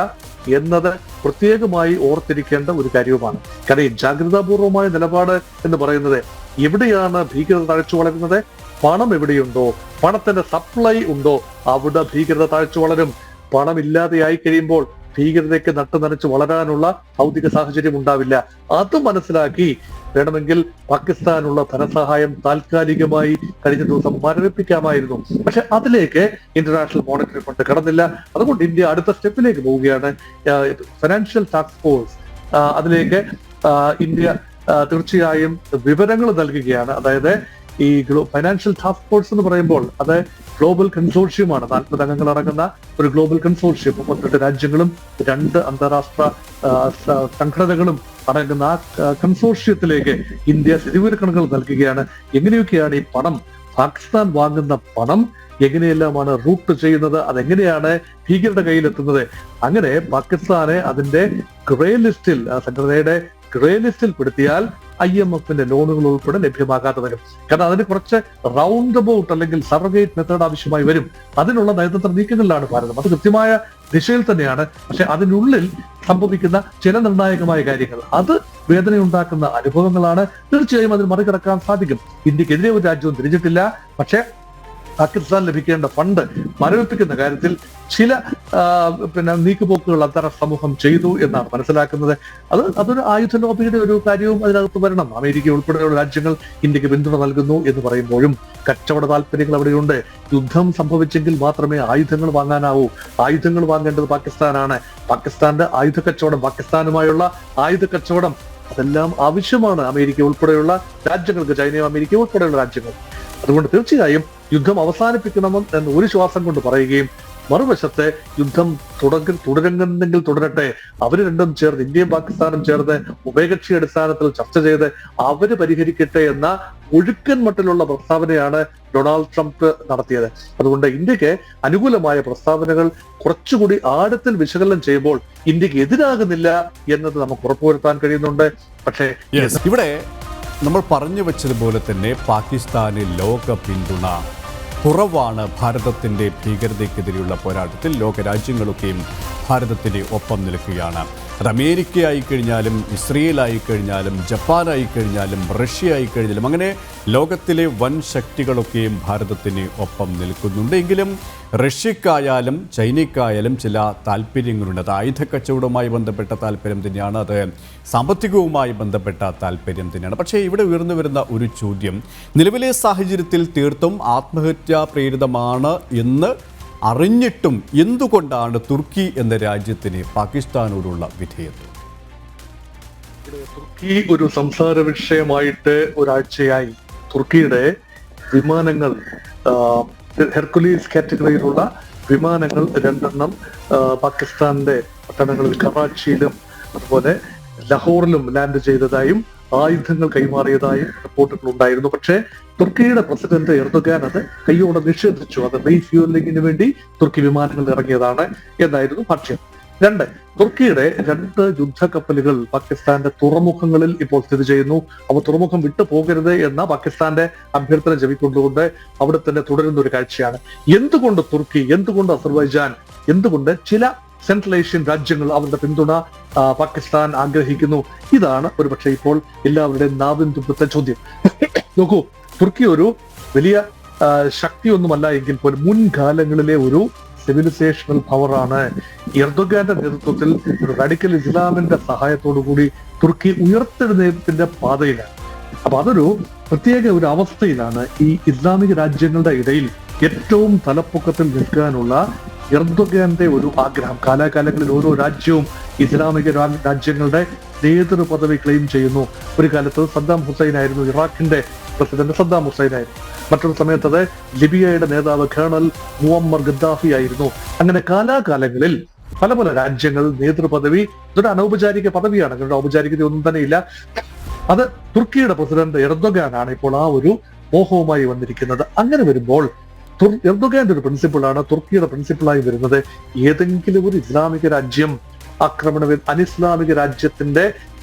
B: എന്നത് പ്രത്യേകമായി ഓർത്തിരിക്കേണ്ട ഒരു കാര്യവുമാണ്. കാരണം ഈ ജാഗ്രതാപൂർവമായ നിലപാട് എന്ന് പറയുന്നത് എവിടെയാണ് ഭീകരത തഴച്ചു വളരുന്നത്? പണം എവിടെയുണ്ടോ, പണത്തിന്റെ സപ്ലൈ ഉണ്ടോ, അവിടെ ഭീകരത തഴച്ചു വളരും. പണമില്ലാതെയായി കഴിയുമ്പോൾ ഭീകരതയ്ക്ക് നട്ടുനനച്ച് വളരാനുള്ള ഭൗതിക സാഹചര്യം ഉണ്ടാവില്ല. അത് മനസ്സിലാക്കി വേണമെങ്കിൽ പാകിസ്ഥാനുള്ള ധനസഹായം താൽക്കാലികമായി കഴിഞ്ഞ ദിവസം മരവിപ്പിക്കാമായിരുന്നു. പക്ഷെ അതിലേക്ക് ഇന്റർനാഷണൽ മോണിറ്ററി ഫണ്ട് കടന്നില്ല. അതുകൊണ്ട് ഇന്ത്യ അടുത്ത സ്റ്റെപ്പിലേക്ക് പോവുകയാണ്. ഫിനാൻഷ്യൽ ടാസ്ക് ഫോഴ്സ്, അതിലേക്ക് ഇന്ത്യ തീർച്ചയായും വിവരങ്ങൾ നൽകുകയാണ്. അതായത് ഈ ഫൈനാൻഷ്യൽ ടാസ്ക് ഫോഴ്സ് എന്ന് പറയുമ്പോൾ അത് ഗ്ലോബൽ കൺസോർഷ്യമാണ്. 40 അംഗങ്ങൾ അടങ്ങുന്ന ഒരു ഗ്ലോബൽ കൺസോർഷ്യം, 38 രാജ്യങ്ങളും 2 അന്താരാഷ്ട്ര സംഘടനകളും അടങ്ങുന്ന ആ കൺസോർഷ്യത്തിലേക്ക് ഇന്ത്യ സ്ഥിതിവിവരക്കണക്കുകൾ നൽകുകയാണ്. എങ്ങനെയൊക്കെയാണ് ഈ പണം, പാകിസ്ഥാൻ വാങ്ങുന്ന പണം എങ്ങനെയെല്ലാമാണ് റൂട്ട് ചെയ്യുന്നത്, അതെങ്ങനെയാണ് ഭീകരരുടെ കയ്യിലെത്തുന്നത്. അങ്ങനെ പാകിസ്ഥാനെ അതിന്റെ ഗ്രേ ലിസ്റ്റിൽ, സംഘടനയുടെ ഗ്രേ ലിസ്റ്റിൽ പെടുത്തിയാൽ IMFന്റെ ലോണുകൾ ഉൾപ്പെടെ ലഭ്യമാകാതെ വരും. കാരണം അതിന് കുറച്ച് റൗണ്ട് അബൌട്ട് അല്ലെങ്കിൽ സർവേറ്റ് മെത്തേഡ് ആവശ്യമായി വരും. അതിനുള്ള നയതന്ത്ര നീക്കങ്ങളിലാണ് ഭാരതം. അത് കൃത്യമായ ദിശയിൽ തന്നെയാണ്. പക്ഷെ അതിനുള്ളിൽ സംഭവിക്കുന്ന ചില നിർണായകമായ കാര്യങ്ങൾ, അത് വേദനയുണ്ടാക്കുന്ന അനുഭവങ്ങളാണ്. തീർച്ചയായും അതിന് മറികടക്കാൻ സാധിക്കും. ഇന്ത്യക്കെതിരെ ഒരു രാജ്യവും തിരിച്ചിട്ടില്ല. പക്ഷെ പാകിസ്ഥാൻ ലഭിക്കേണ്ട ഫണ്ട് മരവിപ്പിക്കുന്ന കാര്യത്തിൽ ചില നീക്കുപോക്കുകൾ അന്താരാഷ്ട്ര സമൂഹം ചെയ്തു എന്നാണ് മനസ്സിലാക്കുന്നത്. അതൊരു ആയുധ ലോബിയുടെ ഒരു കാര്യവും അതിനകത്ത് വരണം. അമേരിക്ക ഉൾപ്പെടെയുള്ള രാജ്യങ്ങൾ ഇന്ത്യക്ക് പിന്തുണ നൽകുന്നു എന്ന് പറയുമ്പോഴും കച്ചവട താല്പര്യങ്ങൾ അവിടെയുണ്ട്. യുദ്ധം സംഭവിച്ചെങ്കിൽ മാത്രമേ ആയുധങ്ങൾ വാങ്ങാനാവൂ. ആയുധങ്ങൾ വാങ്ങേണ്ടത് പാകിസ്ഥാനാണ്. പാകിസ്ഥാന്റെ ആയുധ കച്ചവടം, പാകിസ്ഥാനുമായുള്ള ആയുധ കച്ചവടം, അതെല്ലാം ആവശ്യമാണ് അമേരിക്ക ഉൾപ്പെടെയുള്ള രാജ്യങ്ങൾക്ക്, ചൈനയും അമേരിക്ക ഉൾപ്പെടെയുള്ള രാജ്യങ്ങൾ. അതുകൊണ്ട് തീർച്ചയായും യുദ്ധം അവസാനിപ്പിക്കണമെന്ന് ഒരു ശ്വാസം കൊണ്ട് പറയുകയും മറുവശത്തെ യുദ്ധം തുടരുന്നെങ്കിൽ തുടരട്ടെ, അവര് രണ്ടും ചേർന്ന്, ഇന്ത്യയും പാകിസ്ഥാനും ചേർന്ന് ഉഭയകക്ഷി അടിസ്ഥാനത്തിൽ ചർച്ച ചെയ്ത് അവര് പരിഹരിക്കട്ടെ എന്ന ഒഴുക്കൻ മട്ടിലുള്ള പ്രസ്താവനയാണ് ഡൊണാൾഡ് ട്രംപ് നടത്തിയത്. അതുകൊണ്ട് ഇന്ത്യക്ക് അനുകൂലമായ പ്രസ്താവനകൾ കുറച്ചുകൂടി ആഴത്തിൽ വിശകലനം ചെയ്യുമ്പോൾ ഇന്ത്യക്ക് എതിരാകുന്നില്ല എന്നത് നമുക്ക് ഉറപ്പുവരുത്താൻ കഴിയുന്നുണ്ട്. പക്ഷേ
A: ഇവിടെ നമ്മൾ പറഞ്ഞു വെച്ചതുപോലെ തന്നെ പാകിസ്ഥാന് ലോക പിന്തുണ കുറവാണ്. ഭാരതത്തിൻ്റെ ഭീകരതയ്ക്കെതിരെയുള്ള പോരാട്ടത്തിൽ ലോകരാജ്യങ്ങളൊക്കെയും ഭാരതത്തിന് ഒപ്പം നിൽക്കുകയാണ്. അത് അമേരിക്ക ആയിക്കഴിഞ്ഞാലും, ഇസ്രയേൽ ആയിക്കഴിഞ്ഞാലും, ജപ്പാൻ ആയിക്കഴിഞ്ഞാലും, റഷ്യ ആയിക്കഴിഞ്ഞാലും, അങ്ങനെ ലോകത്തിലെ വൻ ശക്തികളൊക്കെയും ഭാരതത്തിന് ഒപ്പം നിൽക്കുന്നുണ്ട്. എങ്കിലും റഷ്യക്കായാലും ചൈനയ്ക്കായാലും ചില താല്പര്യങ്ങളുണ്ട്. അത് ആയുധ കച്ചവടവുമായി ബന്ധപ്പെട്ട താല്പര്യം തന്നെയാണ്, അത് സാമ്പത്തികവുമായി ബന്ധപ്പെട്ട താല്പര്യം തന്നെയാണ്. പക്ഷേ ഇവിടെ ഉയർന്നു വരുന്ന ഒരു ചോദ്യം, നിലവിലെ സാഹചര്യത്തിൽ തീർത്തും ആത്മഹത്യാ പ്രേരിതമാണ് എന്ന് അറിഞ്ഞിട്ടും എന്തുകൊണ്ടാണ് തുർക്കി എന്ന രാജ്യത്തിന് പാകിസ്ഥാനോടുള്ള വിധേയത്വം?
B: തുർക്കി ഒരു സംസാര വിഷയമായിട്ട് ഒരാഴ്ചയായി. തുർക്കിയുടെ വിമാനങ്ങൾ, ഹെർക്കുലീസ് കാറ്റഗറിയിലുള്ള വിമാനങ്ങൾ 2 പാകിസ്ഥാന്റെ പട്ടണങ്ങളിൽ കറാച്ചിയിലും അതുപോലെ ലഹോറിലും ലാൻഡ് ചെയ്തതായും ആയുധങ്ങൾ കൈമാറിയതായും റിപ്പോർട്ടുകൾ ഉണ്ടായിരുന്നു. പക്ഷേ തുർക്കിയുടെ പ്രസിഡന്റ് എർദോഗാൻ അത് കൈയോടെ നിഷേധിച്ചു. അത് റീഫ്യൂലിംഗിന് വേണ്ടി തുർക്കി വിമാനങ്ങൾ ഇറങ്ങിയതാണ് എന്നായിരുന്നു ഭാഷ്യം. 2, തുർക്കിയുടെ 2 യുദ്ധക്കപ്പലുകൾ പാകിസ്ഥാന്റെ തുറമുഖങ്ങളിൽ ഇപ്പോൾ സ്ഥിതി ചെയ്യുന്നു. അവ തുറമുഖം വിട്ടു പോകരുത് എന്ന പാകിസ്ഥാന്റെ അഭ്യർത്ഥന ജപിക്കൊണ്ടുകൊണ്ട് അവിടെ തന്നെ തുടരുന്ന ഒരു കാഴ്ചയാണ്. എന്തുകൊണ്ട് തുർക്കി, എന്തുകൊണ്ട് അസർബൈജാൻ, എന്തുകൊണ്ട് ചില സെൻട്രൽ ഏഷ്യൻ രാജ്യങ്ങൾ അവരുടെ പിന്തുണ പാകിസ്ഥാൻ ആഗ്രഹിക്കുന്നു? ഇതാണ് ഒരുപക്ഷെ ഇപ്പോൾ എല്ലാവരുടെയും നാവിൻ തുമ്പത്തെ ചോദ്യം. നോക്കൂ, തുർക്കി ഒരു വലിയ ശക്തിയൊന്നുമല്ല എങ്കിൽ പോലും മുൻകാലങ്ങളിലെ ഒരു സിവിലൈസേഷണൽ പവറാണ്. എർദോഗാന്റെ നേതൃത്വത്തിൽ ഒരു റാഡിക്കൽ ഇസ്ലാമിന്റെ സഹായത്തോടു കൂടി തുർക്കി ഉയർത്തെഴുന്നേൽപ്പിന്റെ പാതയിലാണ്. അപ്പൊ അതൊരു പ്രത്യേക ഒരു അവസ്ഥയിലാണ്. ഈ ഇസ്ലാമിക രാജ്യങ്ങളുടെ ഇടയിൽ ഏറ്റവും തലപ്പൊക്കത്തിൽ നിൽക്കാനുള്ള എർദോഗാന്റെ ഒരു ആഗ്രഹം. കാലാകാലങ്ങളിൽ ഓരോ രാജ്യവും ഇസ്ലാമിക രാജ്യങ്ങളുടെ നേതൃ പദവി ക്ലെയിം ചെയ്യുന്നു. ഒരു കാലത്ത് സദ്ദാം ഹുസൈൻ ആയിരുന്നു, ഇറാഖിന്റെ പ്രസിഡന്റ് സദ്ദാം ഹുസൈൻ ആയിരുന്നു. മറ്റൊരു സമയത്ത് അത് ലിബിയയുടെ നേതാവ് കേണൽ മുഅമ്മർ ഗദ്ദാഫി ആയിരുന്നു. അങ്ങനെ കാലാകാലങ്ങളിൽ പല പല രാജ്യങ്ങൾ നേതൃപദവി, ഇതൊരു അനൗപചാരിക പദവിയാണ്, അങ്ങനെ ഔപചാരികത ഒന്നും തന്നെ ഇല്ല. അത് തുർക്കിയുടെ പ്രസിഡന്റ് എർദോഗാനാണ് ഇപ്പോൾ ആ ഒരു മോഹവുമായി വന്നിരിക്കുന്നത്. അങ്ങനെ വരുമ്പോൾ എർദോഗാന്റെ ഒരു പ്രിൻസിപ്പിളാണ് തുർക്കിയുടെ പ്രിൻസിപ്പിളായി വരുന്നത്. ഏതെങ്കിലും ഒരു ഇസ്ലാമിക രാജ്യം അനിസ്ലാമിക രാജ്യത്തിന്റെ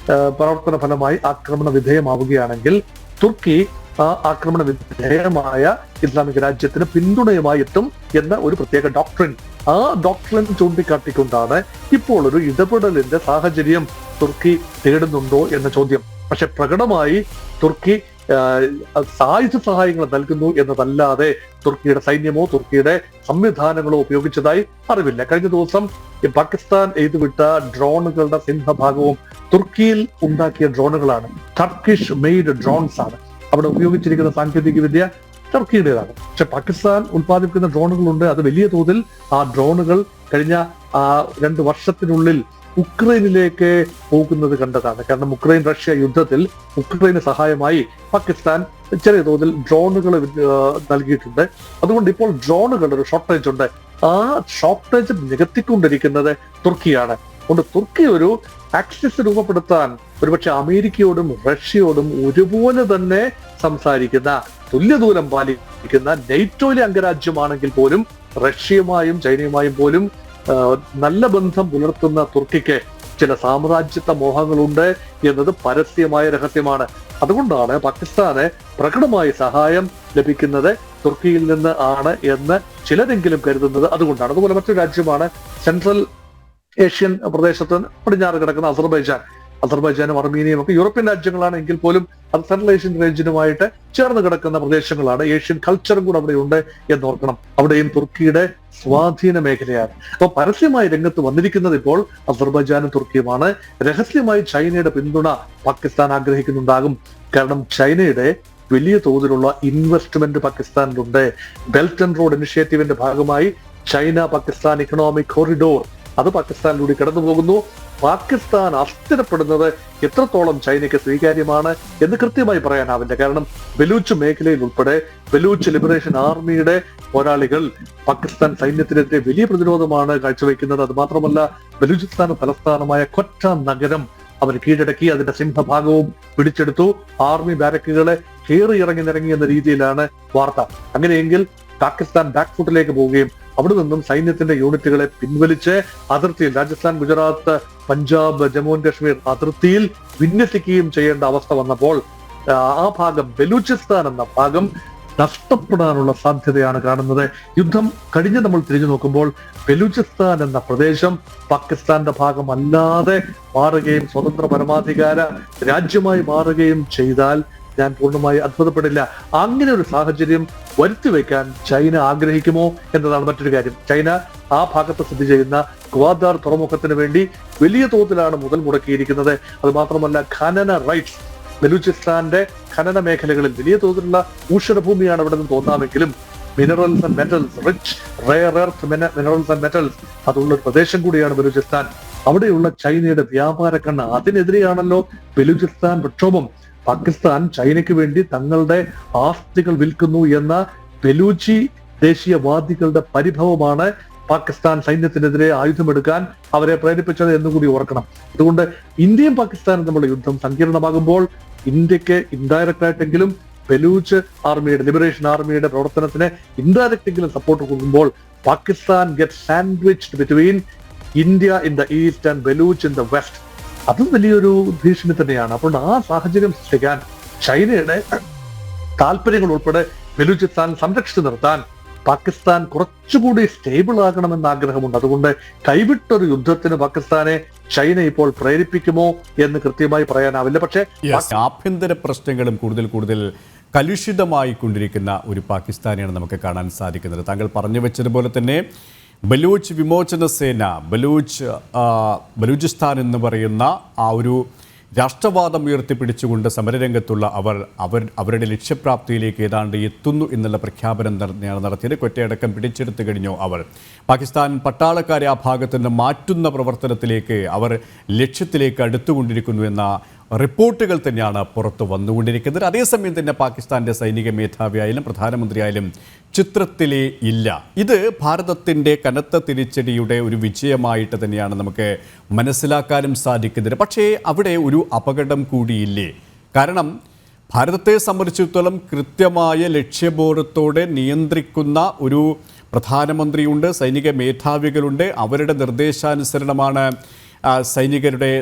B: പ്രവർത്തന ഫലമായി ആക്രമണ വിധേയമാവുകയാണെങ്കിൽ തുർക്കി ആ ആക്രമണ വിധേയമായ ഇസ്ലാമിക രാജ്യത്തിന് പിന്തുണയുമായി എത്തും എന്ന ഒരു പ്രത്യേക ഡോക്ട്രിൻ, ആ ഡോക്ട്രിൻ ചൂണ്ടിക്കാട്ടിക്കൊണ്ടാണ് ഇപ്പോൾ ഒരു ഇടപെടലിന്റെ സാഹചര്യം തുർക്കി തേടുന്നുണ്ടോ എന്ന ചോദ്യം. പക്ഷെ പ്രകടമായി തുർക്കി ആയുധ സഹായങ്ങൾ നൽകുന്നു എന്നതല്ലാതെ തുർക്കിയുടെ സൈന്യമോ തുർക്കിയുടെ സംവിധാനങ്ങളോ ഉപയോഗിച്ചതായി അറിവില്ല. കഴിഞ്ഞ ദിവസം പാകിസ്ഥാൻ എഴുതുവിട്ട ഡ്രോണുകളുടെ സിംഹഭാഗവും തുർക്കിയിൽ ഉണ്ടാക്കിയ ഡ്രോണുകളാണ്. ടർക്കിഷ് മെയ്ഡ് ഡ്രോൺസ് ആണ്. അവിടെ ഉപയോഗിച്ചിരിക്കുന്ന സാങ്കേതിക വിദ്യ ടർക്കിയുടേതാണ്. പക്ഷെ പാകിസ്ഥാൻ ഉത്പാദിപ്പിക്കുന്ന ഡ്രോണുകളുണ്ട്. അത് വലിയ തോതിൽ ആ ഡ്രോണുകൾ കഴിഞ്ഞ 2 വർഷത്തിനുള്ളിൽ ഉക്രൈനിലേക്ക് പോകുന്നത് കണ്ടതാണ്. കാരണം ഉക്രൈൻ റഷ്യ യുദ്ധത്തിൽ ഉക്രൈന് സഹായമായി പാകിസ്ഥാൻ ചെറിയ തോതിൽ ഡ്രോണുകൾ നൽകിയിട്ടുണ്ട്. അതുകൊണ്ട് ഇപ്പോൾ ഡ്രോണുകളുടെ ഒരു ഷോർട്ടേജ് ഉണ്ട്. ആ ഷോർട്ടേജ് നികത്തിക്കൊണ്ടിരിക്കുന്നത് തുർക്കിയാണ്. അതുകൊണ്ട് തുർക്കി ഒരു ആക്സിസ് രൂപപ്പെടുത്താൻ ഒരുപക്ഷെ അമേരിക്കയോടും റഷ്യയോടും ഒരുപോലെ തന്നെ സംസാരിക്കുന്ന, തുല്യദൂരം പാലിക്കുന്ന നെയ്റ്റോയിലെ അംഗരാജ്യമാണെങ്കിൽ പോലും റഷ്യയുമായും ചൈനയുമായും പോലും നല്ല ബന്ധം പുലർത്തുന്ന തുർക്കിക്ക് ചില സാമ്രാജ്യത്വ മോഹങ്ങളുണ്ട് എന്നത് പരസ്യമായ രഹസ്യമാണ്. അതുകൊണ്ടാണ് പാകിസ്ഥാന് പ്രകടമായ സഹായം ലഭിക്കുന്നത് തുർക്കിയിൽ നിന്ന് ആണ് എന്ന് ചിലരെങ്കിലും കരുതുന്നത്. അതുകൊണ്ടാണ്. അതുപോലെ മറ്റൊരു രാജ്യമാണ് സെൻട്രൽ ഏഷ്യൻ പ്രദേശത്ത് പടിഞ്ഞാറ് കിടക്കുന്ന അസർബൈജാനും അർമീനിയയും ഒക്കെ യൂറോപ്യൻ രാജ്യങ്ങളാണ് എങ്കിൽ പോലും അത് സെൻട്രൽ ഏഷ്യൻ റീജിയനുമായിട്ട് ചേർന്ന് കിടക്കുന്ന പ്രദേശങ്ങളാണ്. ഏഷ്യൻ കൾച്ചറും കൂടെ അവിടെ ഉണ്ട് എന്നോർക്കണം. അവിടെയും തുർക്കിയുടെ സ്വാധീന മേഖലയാണ്. അപ്പൊ പരസ്യമായി രംഗത്ത് വന്നിരിക്കുന്നത് ഇപ്പോൾ അസർബൈജാനും തുർക്കിയുമാണ്. രഹസ്യമായി ചൈനയുടെ പിന്തുണ പാകിസ്ഥാൻ ആഗ്രഹിക്കുന്നുണ്ടാകും. കാരണം ചൈനയുടെ വലിയ തോതിലുള്ള ഇൻവെസ്റ്റ്മെന്റ് പാകിസ്ഥാനിലുണ്ട്. ബെൽറ്റ് ആൻഡ് റോഡ് ഇനിഷ്യേറ്റീവിന്റെ ഭാഗമായി ചൈന പാകിസ്ഥാൻ ഇക്കണോമിക് കോറിഡോർ അത് പാകിസ്ഥാനിലൂടെ കടന്നു പോകുന്നു. പാകിസ്ഥാൻ അസ്ഥിരപ്പെടുന്നത് എത്രത്തോളം ചൈനയ്ക്ക് സ്വീകാര്യമാണ് എന്ന് കൃത്യമായി പറയാനാവില്ല. കാരണം ബലൂച്ച് മേഖലയിൽ ഉൾപ്പെടെ ബലൂച്ച് ലിബറേഷൻ ആർമിയുടെ പോരാളികൾ പാകിസ്ഥാൻ സൈന്യത്തിനെതിരെ വലിയ പ്രതിരോധമാണ് കാഴ്ചവെക്കുന്നത്. അത് മാത്രമല്ല ബലൂചിസ്ഥാൻ തലസ്ഥാനമായ ക്വറ്റ നഗരം അവർ കീഴടക്കി, അതിന്റെ സിംഹഭാഗവും പിടിച്ചെടുത്തു. ആർമി ബാരക്കുകളെ കയറി ഇറങ്ങി എന്ന രീതിയിലാണ് വാർത്ത. അങ്ങനെയെങ്കിൽ പാകിസ്ഥാൻ ബാക്ക് ഫുട്ടിലേക്ക് പോവുകയും അവിടെ നിന്നും സൈന്യത്തിന്റെ യൂണിറ്റുകളെ പിൻവലിച്ച് അതിർത്തിയിൽ രാജസ്ഥാൻ, ഗുജറാത്ത്, പഞ്ചാബ്, ജമ്മു ആൻഡ് കശ്മീർ അതിർത്തിയിൽ വിന്യസിക്കുകയും ചെയ്യേണ്ട അവസ്ഥ വന്നപ്പോൾ ആ ഭാഗം, ബലൂചിസ്ഥാൻ എന്ന ഭാഗം നഷ്ടപ്പെടാനുള്ള സാധ്യതയാണ് കാണുന്നത്. യുദ്ധം കഴിഞ്ഞ് നമ്മൾ തിരിഞ്ഞു നോക്കുമ്പോൾ ബലൂചിസ്ഥാൻ എന്ന പ്രദേശം പാകിസ്ഥാന്റെ ഭാഗമല്ലാതെ മാറുകയും സ്വതന്ത്ര പരമാധികാര രാജ്യമായി മാറുകയും ചെയ്താൽ ഞാൻ പൂർണ്ണമായി അത്ഭുതപ്പെടില്ല. അങ്ങനെ ഒരു സാഹചര്യം വരുത്തിവെക്കാൻ ചൈന ആഗ്രഹിക്കുമോ എന്നതാണ് മറ്റൊരു കാര്യം. ചൈന ആ ഭാഗത്ത് സ്ഥിതി ചെയ്യുന്ന ഗ്വാദാർ തുറമുഖത്തിന് വേണ്ടി വലിയ തോതിലാണ് മുതൽ മുടക്കിയിരിക്കുന്നത്. അത് മാത്രമല്ല ഖനന റൈറ്റ്സ്, ബലൂചിസ്ഥാന്റെ ഖനന മേഖലകളിൽ വലിയ തോതിലുള്ള ഊഷരഭൂമിയാണ് അവിടെ നിന്ന് തോന്നാമെങ്കിലും minerals and metals, rich rare earth minerals and metals അതുള്ള ഒരു പ്രദേശം കൂടിയാണ് ബലൂചിസ്ഥാൻ. അവിടെയുള്ള ചൈനയുടെ വ്യാപാര കണ്ണ്, അതിനെതിരെയാണല്ലോ ബലൂചിസ്ഥാൻ പ്രക്ഷോഭം. പാകിസ്ഥാൻ ചൈനയ്ക്ക് വേണ്ടി തങ്ങളുടെ ആസ്തികൾ വിൽക്കുന്നു എന്ന ബലൂച്ചി ദേശീയവാദികളുടെ പരിഭവമാണ് പാകിസ്ഥാൻ സൈന്യത്തിനെതിരെ ആയുധമെടുക്കാൻ അവരെ പ്രേരിപ്പിച്ചത് എന്നുകൂടി ഓർക്കണം. അതുകൊണ്ട് ഇന്ത്യയും പാകിസ്ഥാനും തമ്മിലുള്ള യുദ്ധം സങ്കീർണമാകുമ്പോൾ ഇന്ത്യക്ക് ഇൻഡയറക്റ്റ് ആയിട്ടെങ്കിലും ബലൂച്ച് ആർമിയുടെ, ലിബറേഷൻ ആർമിയുടെ പ്രവർത്തനത്തിന് ഇൻഡയറക്റ്റ് എങ്കിലും സപ്പോർട്ട് കൊടുക്കുമ്പോൾ Pakistan get sandwiched between India in the east and Baloch in the west. അതും വലിയൊരു ഭീഷണി തന്നെയാണ്. അപ്പോൾ ആ സാഹചര്യം സൃഷ്ടിക്കാൻ ചൈനയുടെ താല്പര്യങ്ങൾ ഉൾപ്പെടെ ബലൂചിസ്ഥാൻ സംരക്ഷിച്ചു നിർത്താൻ പാകിസ്ഥാൻ കുറച്ചുകൂടി സ്റ്റേബിൾ ആകണമെന്ന് ആഗ്രഹമുണ്ട്. അതുകൊണ്ട് കൈവിട്ടൊരു യുദ്ധത്തിന് പാകിസ്ഥാനെ ചൈന ഇപ്പോൾ പ്രേരിപ്പിക്കുമോ എന്ന് കൃത്യമായി പറയാനാവില്ല. പക്ഷേ
A: ആഭ്യന്തര പ്രശ്നങ്ങളും കൂടുതൽ കലുഷിതമായി കൊണ്ടിരിക്കുന്ന ഒരു പാകിസ്ഥാനെയാണ് നമുക്ക് കാണാൻ സാധിക്കുന്നത്. താങ്കൾ പറഞ്ഞു വെച്ചതുപോലെ തന്നെ ബലൂച്ച് വിമോചന സേന, ബലൂചിസ്ഥാൻ എന്ന് പറയുന്ന ആ ഒരു രാഷ്ട്രവാദം ഉയർത്തിപ്പിടിച്ചുകൊണ്ട് സമരരംഗത്തുള്ള അവരുടെ ലക്ഷ്യപ്രാപ്തിയിലേക്ക് ഏതാണ്ട് എത്തുന്നു എന്നുള്ള പ്രഖ്യാപനം തന്നെയാണ് നടത്തിയത്. കൊറ്റയടക്കം പിടിച്ചെടുത്തു കഴിഞ്ഞു അവർ. പാകിസ്ഥാൻ പട്ടാളക്കാരെ ആ ഭാഗത്ത് നിന്ന് മാറ്റുന്ന പ്രവർത്തനത്തിലേക്ക് അവർ ലക്ഷ്യത്തിലേക്ക് അടുത്തുകൊണ്ടിരിക്കുന്നു എന്ന റിപ്പോർട്ടുകൾ തന്നെയാണ് പുറത്തു വന്നുകൊണ്ടിരിക്കുന്നത്. അതേസമയം തന്നെ പാകിസ്ഥാൻ്റെ സൈനിക മേധാവിയായാലും പ്രധാനമന്ത്രിയായാലും ചിത്രത്തിലേ ഇല്ല. ഇത് ഭാരതത്തിൻ്റെ കനത്ത തിരിച്ചടിയുടെ ഒരു വിജയമായിട്ട് തന്നെയാണ് നമുക്ക് മനസ്സിലാക്കാനും സാധിക്കുന്നത്. പക്ഷേ അവിടെ ഒരു അപകടം കൂടിയില്ലേ? കാരണം ഭാരതത്തെ സംബന്ധിച്ചിടത്തോളം കൃത്യമായ ലക്ഷ്യബോധത്തോടെ നിയന്ത്രിക്കുന്ന ഒരു പ്രധാനമന്ത്രിയുണ്ട്, സൈനിക മേധാവികളുണ്ട്. അവരുടെ നിർദ്ദേശാനുസരണമാണ് സൈനികരുടെ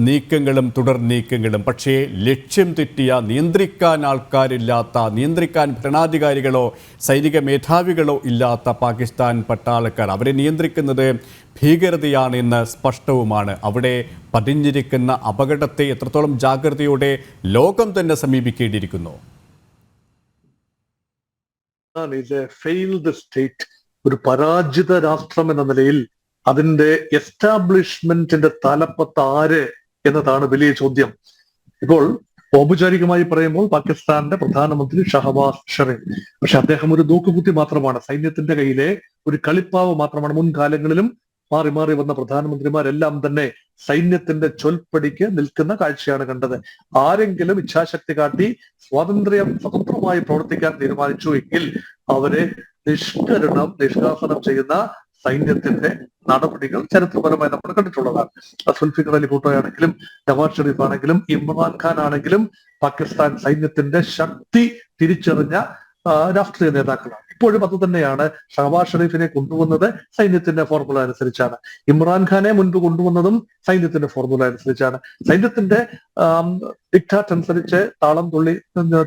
A: നീക്കങ്ങളും തുടർ നീക്കങ്ങളും. പക്ഷേ ലക്ഷ്യം തെറ്റിയ, നിയന്ത്രിക്കാൻ ആൾക്കാരില്ലാത്ത, നിയന്ത്രിക്കാൻ ഭരണാധികാരികളോ സൈനിക മേധാവികളോ ഇല്ലാത്ത പാകിസ്ഥാൻ പട്ടാളക്കാർ, അവരെ നിയന്ത്രിക്കുന്നത് ഭീകരതയാണ് എന്ന് സ്പഷ്ടവുമാണ്. അവിടെ പതിഞ്ഞിരിക്കുന്ന അപകടത്തെ എത്രത്തോളം ജാഗ്രതയോടെ ലോകം തന്നെ സമീപിക്കേണ്ടിയിരിക്കുന്നു.
B: ഒരു പരാജിത രാഷ്ട്രം എന്ന നിലയിൽ അതിന്റെ എസ്റ്റാബ്ലിഷ്മെന്റിന്റെ തലപ്പത്ത് ആര് എന്നതാണ് വലിയ ചോദ്യം. ഇപ്പോൾ ഔപചാരികമായി പറയുമ്പോൾ പാകിസ്ഥാന്റെ പ്രധാനമന്ത്രി ഷഹബാസ് ഷെറീഫ്. പക്ഷെ അദ്ദേഹം ഒരു നോക്കുകുത്തി മാത്രമാണ്, സൈന്യത്തിന്റെ കയ്യിലെ ഒരു കളിപ്പാവ് മാത്രമാണ്. മുൻകാലങ്ങളിലും മാറി മാറി വന്ന പ്രധാനമന്ത്രിമാരെല്ലാം തന്നെ സൈന്യത്തിന്റെ ചൊൽപ്പടിക്ക് നിൽക്കുന്ന കാഴ്ചയാണ് കണ്ടത്. ആരെങ്കിലും ഇച്ഛാശക്തി കാട്ടി സ്വതന്ത്രമായി പ്രവർത്തിക്കാൻ തീരുമാനിച്ചു എങ്കിൽ അവരെ നിഷ്കാസനം ചെയ്യുന്ന സൈന്യത്തിന്റെ നടപടികൾ ചരിത്രപരമായി നമ്മൾ കണ്ടിട്ടുള്ളതാണ്. സുൽഫിക്കർ അലി ഭൂട്ടോ ആണെങ്കിലും നവാസ് ഷെരീഫ് ആണെങ്കിലും ഇമ്രാൻഖാൻ ആണെങ്കിലും പാകിസ്ഥാൻ സൈന്യത്തിന്റെ ശക്തി തിരിച്ചറിഞ്ഞ രാഷ്ട്രീയ നേതാക്കളാണ്. ഇപ്പോഴും അത് തന്നെയാണ്. ഷഹബാസ് ഷെരീഫിനെ കൊണ്ടുവന്നത് സൈന്യത്തിന്റെ ഫോർമുല അനുസരിച്ചാണ്. ഇമ്രാൻഖാനെ മുൻപ് കൊണ്ടുവന്നതും സൈന്യത്തിന്റെ ഫോർമുല അനുസരിച്ചാണ്. സൈന്യത്തിന്റെ ഡിക്റ്റാറ്റ് അനുസരിച്ച്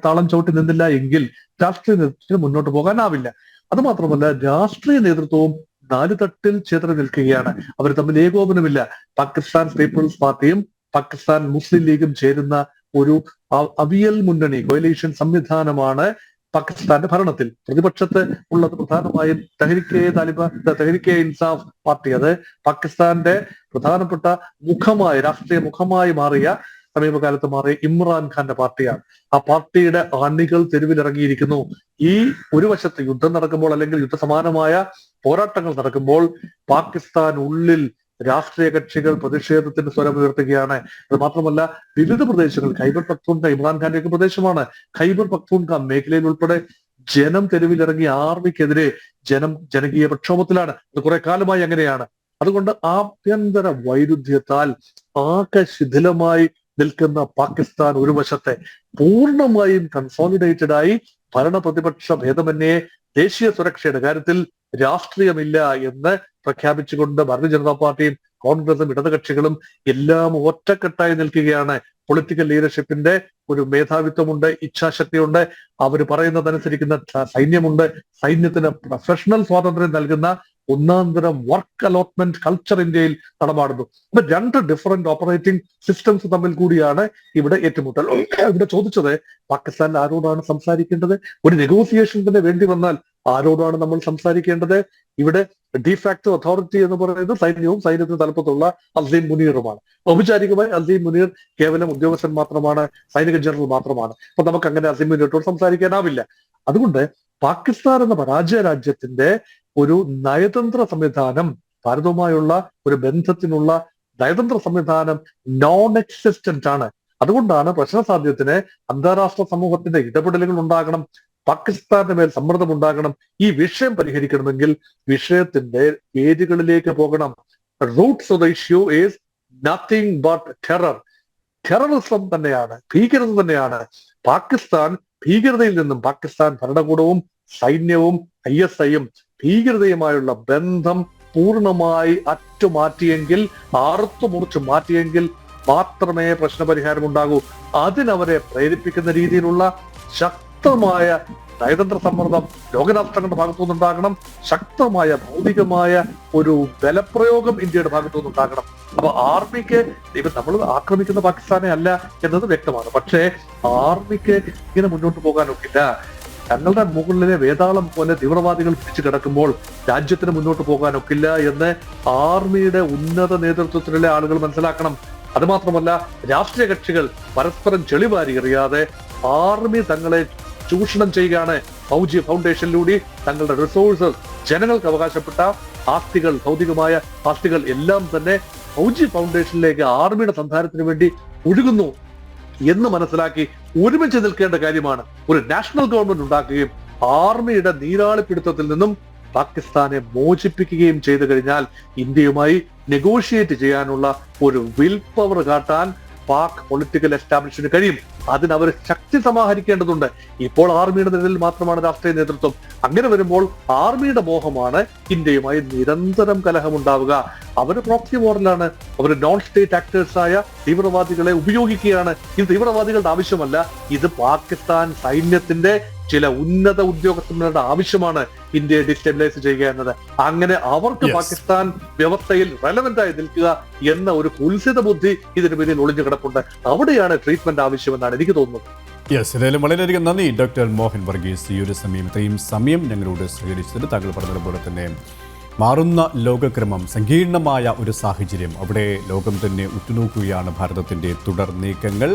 B: താളം ചവിട്ടി നിന്നില്ല എങ്കിൽ രാഷ്ട്രീയ നേതൃത്വത്തിന് മുന്നോട്ട് പോകാനാവില്ല. അതുമാത്രമല്ല, രാഷ്ട്രീയ നേതൃത്വവും നാല് തട്ടിൽ ചേർന്ന് നിൽക്കുകയാണ്. അവർ തമ്മിൽ ഏകോപനമില്ല. പാകിസ്ഥാൻ പീപ്പിൾസ് പാർട്ടിയും പാകിസ്ഥാൻ മുസ്ലിം ലീഗും ചേരുന്ന ഒരു അവിയൽ മുന്നണി, കോയലീഷൻ സംവിധാനമാണ് പാകിസ്ഥാന്റെ ഭരണത്തിൽ. പ്രതിപക്ഷത്ത് ഉള്ളത് പ്രധാനമായും തെഹ്രീക്കെ ഇൻസാഫ് പാർട്ടി. അത് പാകിസ്ഥാന്റെ പ്രധാനപ്പെട്ട രാഷ്ട്രീയ മുഖമായി മാറിയ, സമീപകാലത്ത് മാറിയ ഇമ്രാൻഖാന്റെ പാർട്ടിയാണ്. ആ പാർട്ടിയുടെ അണികൾ തെരുവിലിറങ്ങിയിരിക്കുന്നു. ഈ ഒരു വശത്ത് യുദ്ധം നടക്കുമ്പോൾ, അല്ലെങ്കിൽ യുദ്ധസമാനമായ പോരാട്ടങ്ങൾ നടക്കുമ്പോൾ, പാകിസ്ഥാൻ ഉള്ളിൽ രാഷ്ട്രീയ കക്ഷികൾ പ്രതിഷേധത്തിന്റെ സ്വരം ഉയർത്തുകയാണ്. അത് മാത്രമല്ല, വിവിധ പ്രദേശങ്ങൾ, ഖൈബർ പഖ്തൂൺഖ ഇമ്രാൻഖാന്റെ ഒക്കെ പ്രദേശമാണ്. ഖൈബർ പഖ്തൂൺഖ മേഖലയിൽ ഉൾപ്പെടെ ജനം തെരുവിലിറങ്ങി ആർമിക്കെതിരെ ജനകീയ പ്രക്ഷോഭത്തിലാണ്. അത് കുറെ കാലമായി അങ്ങനെയാണ്. അതുകൊണ്ട് ആഭ്യന്തര വൈരുദ്ധ്യത്താൽ ആകെ ശിഥിലമായി നിൽക്കുന്ന പാകിസ്ഥാൻ ഒരു വശത്തെ പൂർണ്ണമായും കൺസോളിഡേറ്റഡ് ആയി ഭരണ പ്രതിപക്ഷ ഭേദമന്യേ ദേശീയ സുരക്ഷയുടെ കാര്യത്തിൽ രാഷ്ട്രീയമില്ല എന്ന് പ്രഖ്യാപിച്ചുകൊണ്ട് ഭാരതീയ ജനതാ പാർട്ടിയും കോൺഗ്രസും ഇടതുകക്ഷികളും എല്ലാം ഒറ്റക്കെട്ടായി നിൽക്കുകയാണ്. പൊളിറ്റിക്കൽ ലീഡർഷിപ്പിന്റെ ഒരു മേധാവിത്വമുണ്ട്, ഇച്ഛാശക്തിയുണ്ട്, അവർ പറയുന്നതനുസരിക്കുന്ന സൈന്യമുണ്ട്. സൈന്യത്തിന് പ്രൊഫഷണൽ സ്വാതന്ത്ര്യം നൽകുന്ന ഒന്നാന്തരം വർക്ക് അലോട്ട്മെന്റ് കൾച്ചർ ഇന്ത്യയിൽ നടമാടുന്നു. അപ്പൊ രണ്ട് ഡിഫറെന്റ് ഓപ്പറേറ്റിംഗ് സിസ്റ്റംസ് തമ്മിൽ കൂടിയാണ് ഇവിടെ ഏറ്റുമുട്ടൽ. ഇവിടെ ചോദിച്ചത് പാകിസ്ഥാൻ ആരോടാണ് സംസാരിക്കേണ്ടത്? ഒരു നെഗോസിയേഷന് വേണ്ടി വന്നാൽ ആരോടാണ് നമ്മൾ സംസാരിക്കേണ്ടത്? ഇവിടെ ഡിഫാക്ടോ അതോറിറ്റി എന്ന് പറയുന്നത് സൈന്യവും സൈന്യത്തിന് തലപ്പത്തുള്ള അസീം മുനീറുമാണ്. ഔപചാരികമായി അസീം മുനീർ കേവലം ഉദ്യോഗസ്ഥൻ മാത്രമാണ്, സൈനിക ജനറൽ മാത്രമാണ്. അപ്പൊ നമുക്ക് അങ്ങനെ അസീം മുനീറിനോട് സംസാരിക്കാനാവില്ല. അതുകൊണ്ട് പാകിസ്ഥാൻ എന്ന പരാജയ രാജ്യത്തിന്റെ ഒരു നയതന്ത്ര സംവിധാനം, ഭാരതവുമായുള്ള ഒരു ബന്ധത്തിനുള്ള നയതന്ത്ര സംവിധാനം നോൺ എക്സിസ്റ്റന്റ് ആണ്. അതുകൊണ്ടാണ് പ്രശ്ന സാധ്യത്തിന് അന്താരാഷ്ട്ര സമൂഹത്തിന്റെ ഇടപെടലുകൾ ഉണ്ടാകണം, പാകിസ്ഥാന്റെ മേൽ സമ്മർദ്ദം ഉണ്ടാകണം. ഈ വിഷയം പരിഹരിക്കണമെങ്കിൽ വിഷയത്തിന്റെ വേരുകളിലേക്ക് പോകണം. Roots of the issue is nothing but terror. Terrorism തന്നെയാണ്, ഭീകരത തന്നെയാണ്. പാകിസ്ഥാൻ ഭീകരതയിൽ നിന്നും, പാകിസ്ഥാൻ ഭരണകൂടവും സൈന്യവും ISIയും ഭീകരതയുമായുള്ള ബന്ധം പൂർണ്ണമായി അറ്റുമാറ്റിയെങ്കിൽ, ആർത്തു മുറിച്ച് മാറ്റിയെങ്കിൽ മാത്രമേ പ്രശ്നപരിഹാരം ഉണ്ടാകൂ. അതിനവരെ പ്രേരിപ്പിക്കുന്ന രീതിയിലുള്ള ശക്തമായ നയതന്ത്ര സമ്മർദ്ദം ലോകരാഷ്ട്രങ്ങളുടെ ഭാഗത്തുനിന്നുണ്ടാകണം. ശക്തമായ ഭൗതികമായ ഒരു ബലപ്രയോഗം ഇന്ത്യയുടെ ഭാഗത്തുനിന്നുണ്ടാകണം. അപ്പൊ ആർമിക്ക് ഇപ്പൊ നമ്മൾ ആക്രമിക്കുന്ന പാകിസ്ഥാനെ അല്ല എന്നത് വ്യക്തമാണ്. പക്ഷേ ആർമിക്ക് ഇങ്ങനെ മുന്നോട്ട് പോകാനൊക്കില്ല. തങ്ങളുടെ മുകളിലെ വേതാളം പോലെ തീവ്രവാദികൾ പിടിച്ചു കിടക്കുമ്പോൾ രാജ്യത്തിന് മുന്നോട്ട് പോകാനൊക്കില്ല എന്ന് ആർമിയുടെ ഉന്നത നേതൃത്വത്തിലുള്ള ആളുകൾ മനസ്സിലാക്കണം. അതുമാത്രമല്ല, രാഷ്ട്രീയ കക്ഷികൾ പരസ്പരം ചെളിവാരി എറിയാതെ ആർമി തങ്ങളെ ചൂഷണം ചെയ്യുകയാണ്. ഫൗജി ഫൗണ്ടേഷനിലൂടെ തങ്ങളുടെ റിസോഴ്സസ്, ജനങ്ങൾക്ക് അവകാശപ്പെട്ട ആസ്തികൾ, ഭൗതികമായ ആസ്തികൾ എല്ലാം തന്നെ ഫൗജി ഫൗണ്ടേഷനിലേക്ക് ആർമിയുടെ സന്ധാനത്തിന് വേണ്ടി ഒഴുകുന്നു എന്ന് മനസ്സിലാക്കി ഒരുമിച്ച് നിൽക്കേണ്ട കാര്യമാണ്. ഒരു നാഷണൽ ഗവൺമെന്റ് ഉണ്ടാക്കുകയും ആർമിയുടെ നീരാളിപ്പിടുത്തത്തിൽ നിന്നും പാകിസ്ഥാനെ മോചിപ്പിക്കുകയും ചെയ്തു കഴിഞ്ഞാൽ ഇന്ത്യയുമായി നെഗോഷിയേറ്റ് ചെയ്യാനുള്ള ഒരു വിൽ പവർ കാട്ടാൻ പാക് പൊളിറ്റിക്കൽ എസ്റ്റാബ്ലിഷ്മെന്റ് കഴിയും. അതിനവർ ശക്തി സമാഹരിക്കേണ്ടതുണ്ട്. ഇപ്പോൾ ആർമിയുടെ നിഴലിൽ മാത്രമാണ് രാഷ്ട്രീയ നേതൃത്വം. അങ്ങനെ വരുമ്പോൾ ആർമിയുടെ മോഹമാണ് ഇന്ത്യയുമായി നിരന്തരം കലഹമുണ്ടാവുക. അവർ പ്രോക്സി വാറിലാണ്. അവർ നോൺ സ്റ്റേറ്റ് ആക്ടേഴ്സായ തീവ്രവാദികളെ ഉപയോഗിക്കുകയാണ്. ഇത് തീവ്രവാദികളുടെ ആവശ്യമല്ല, ഇത് പാകിസ്ഥാൻ സൈന്യത്തിന്റെ ചില ഉന്നത ഉദ്യോഗസ്ഥന്മാരുടെ ആവശ്യമാണ് ഇന്ത്യയെ ഡിസ്റ്റെബിലൈസ് ചെയ്യുക എന്നത്. അങ്ങനെ അവർക്ക് പാകിസ്ഥാൻ വ്യവസ്ഥയിൽ റെലവെന്റ് ആയി നിൽക്കുക എന്ന ഒരു കുൽസിത ബുദ്ധി ഇതിന് പിന്നിൽ ഒളിഞ്ഞു കിടപ്പുണ്ട്. അവിടെയാണ് ട്രീറ്റ്മെന്റ് ആവശ്യമെന്നാണ് എനിക്ക് തോന്നുന്നത്.
A: ഏതായാലും വളരെയധികം നന്ദി ഡോക്ടർ മോഹൻ വർഗീസ്. ഈ ഒരു സമയം, ഇത്രയും സമയം ഞങ്ങളോട് സഹകരിച്ചതിന്. താങ്കൾ പറഞ്ഞതുപോലെ തന്നെ മാറുന്ന ലോകക്രമം, സങ്കീർണമായ ഒരു സാഹചര്യം, അവിടെ ലോകം തന്നെ ഉറ്റുനോക്കുകയാണ് ഭാരതത്തിൻ്റെ തുടർ നീക്കങ്ങൾ,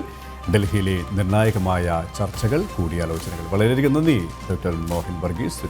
A: ഡൽഹിയിലെ നിർണായകമായ ചർച്ചകൾ, കൂടിയാലോചനകൾ. വളരെയധികം നന്ദി ഡോക്ടർ മോഹൻ വർഗീസ്.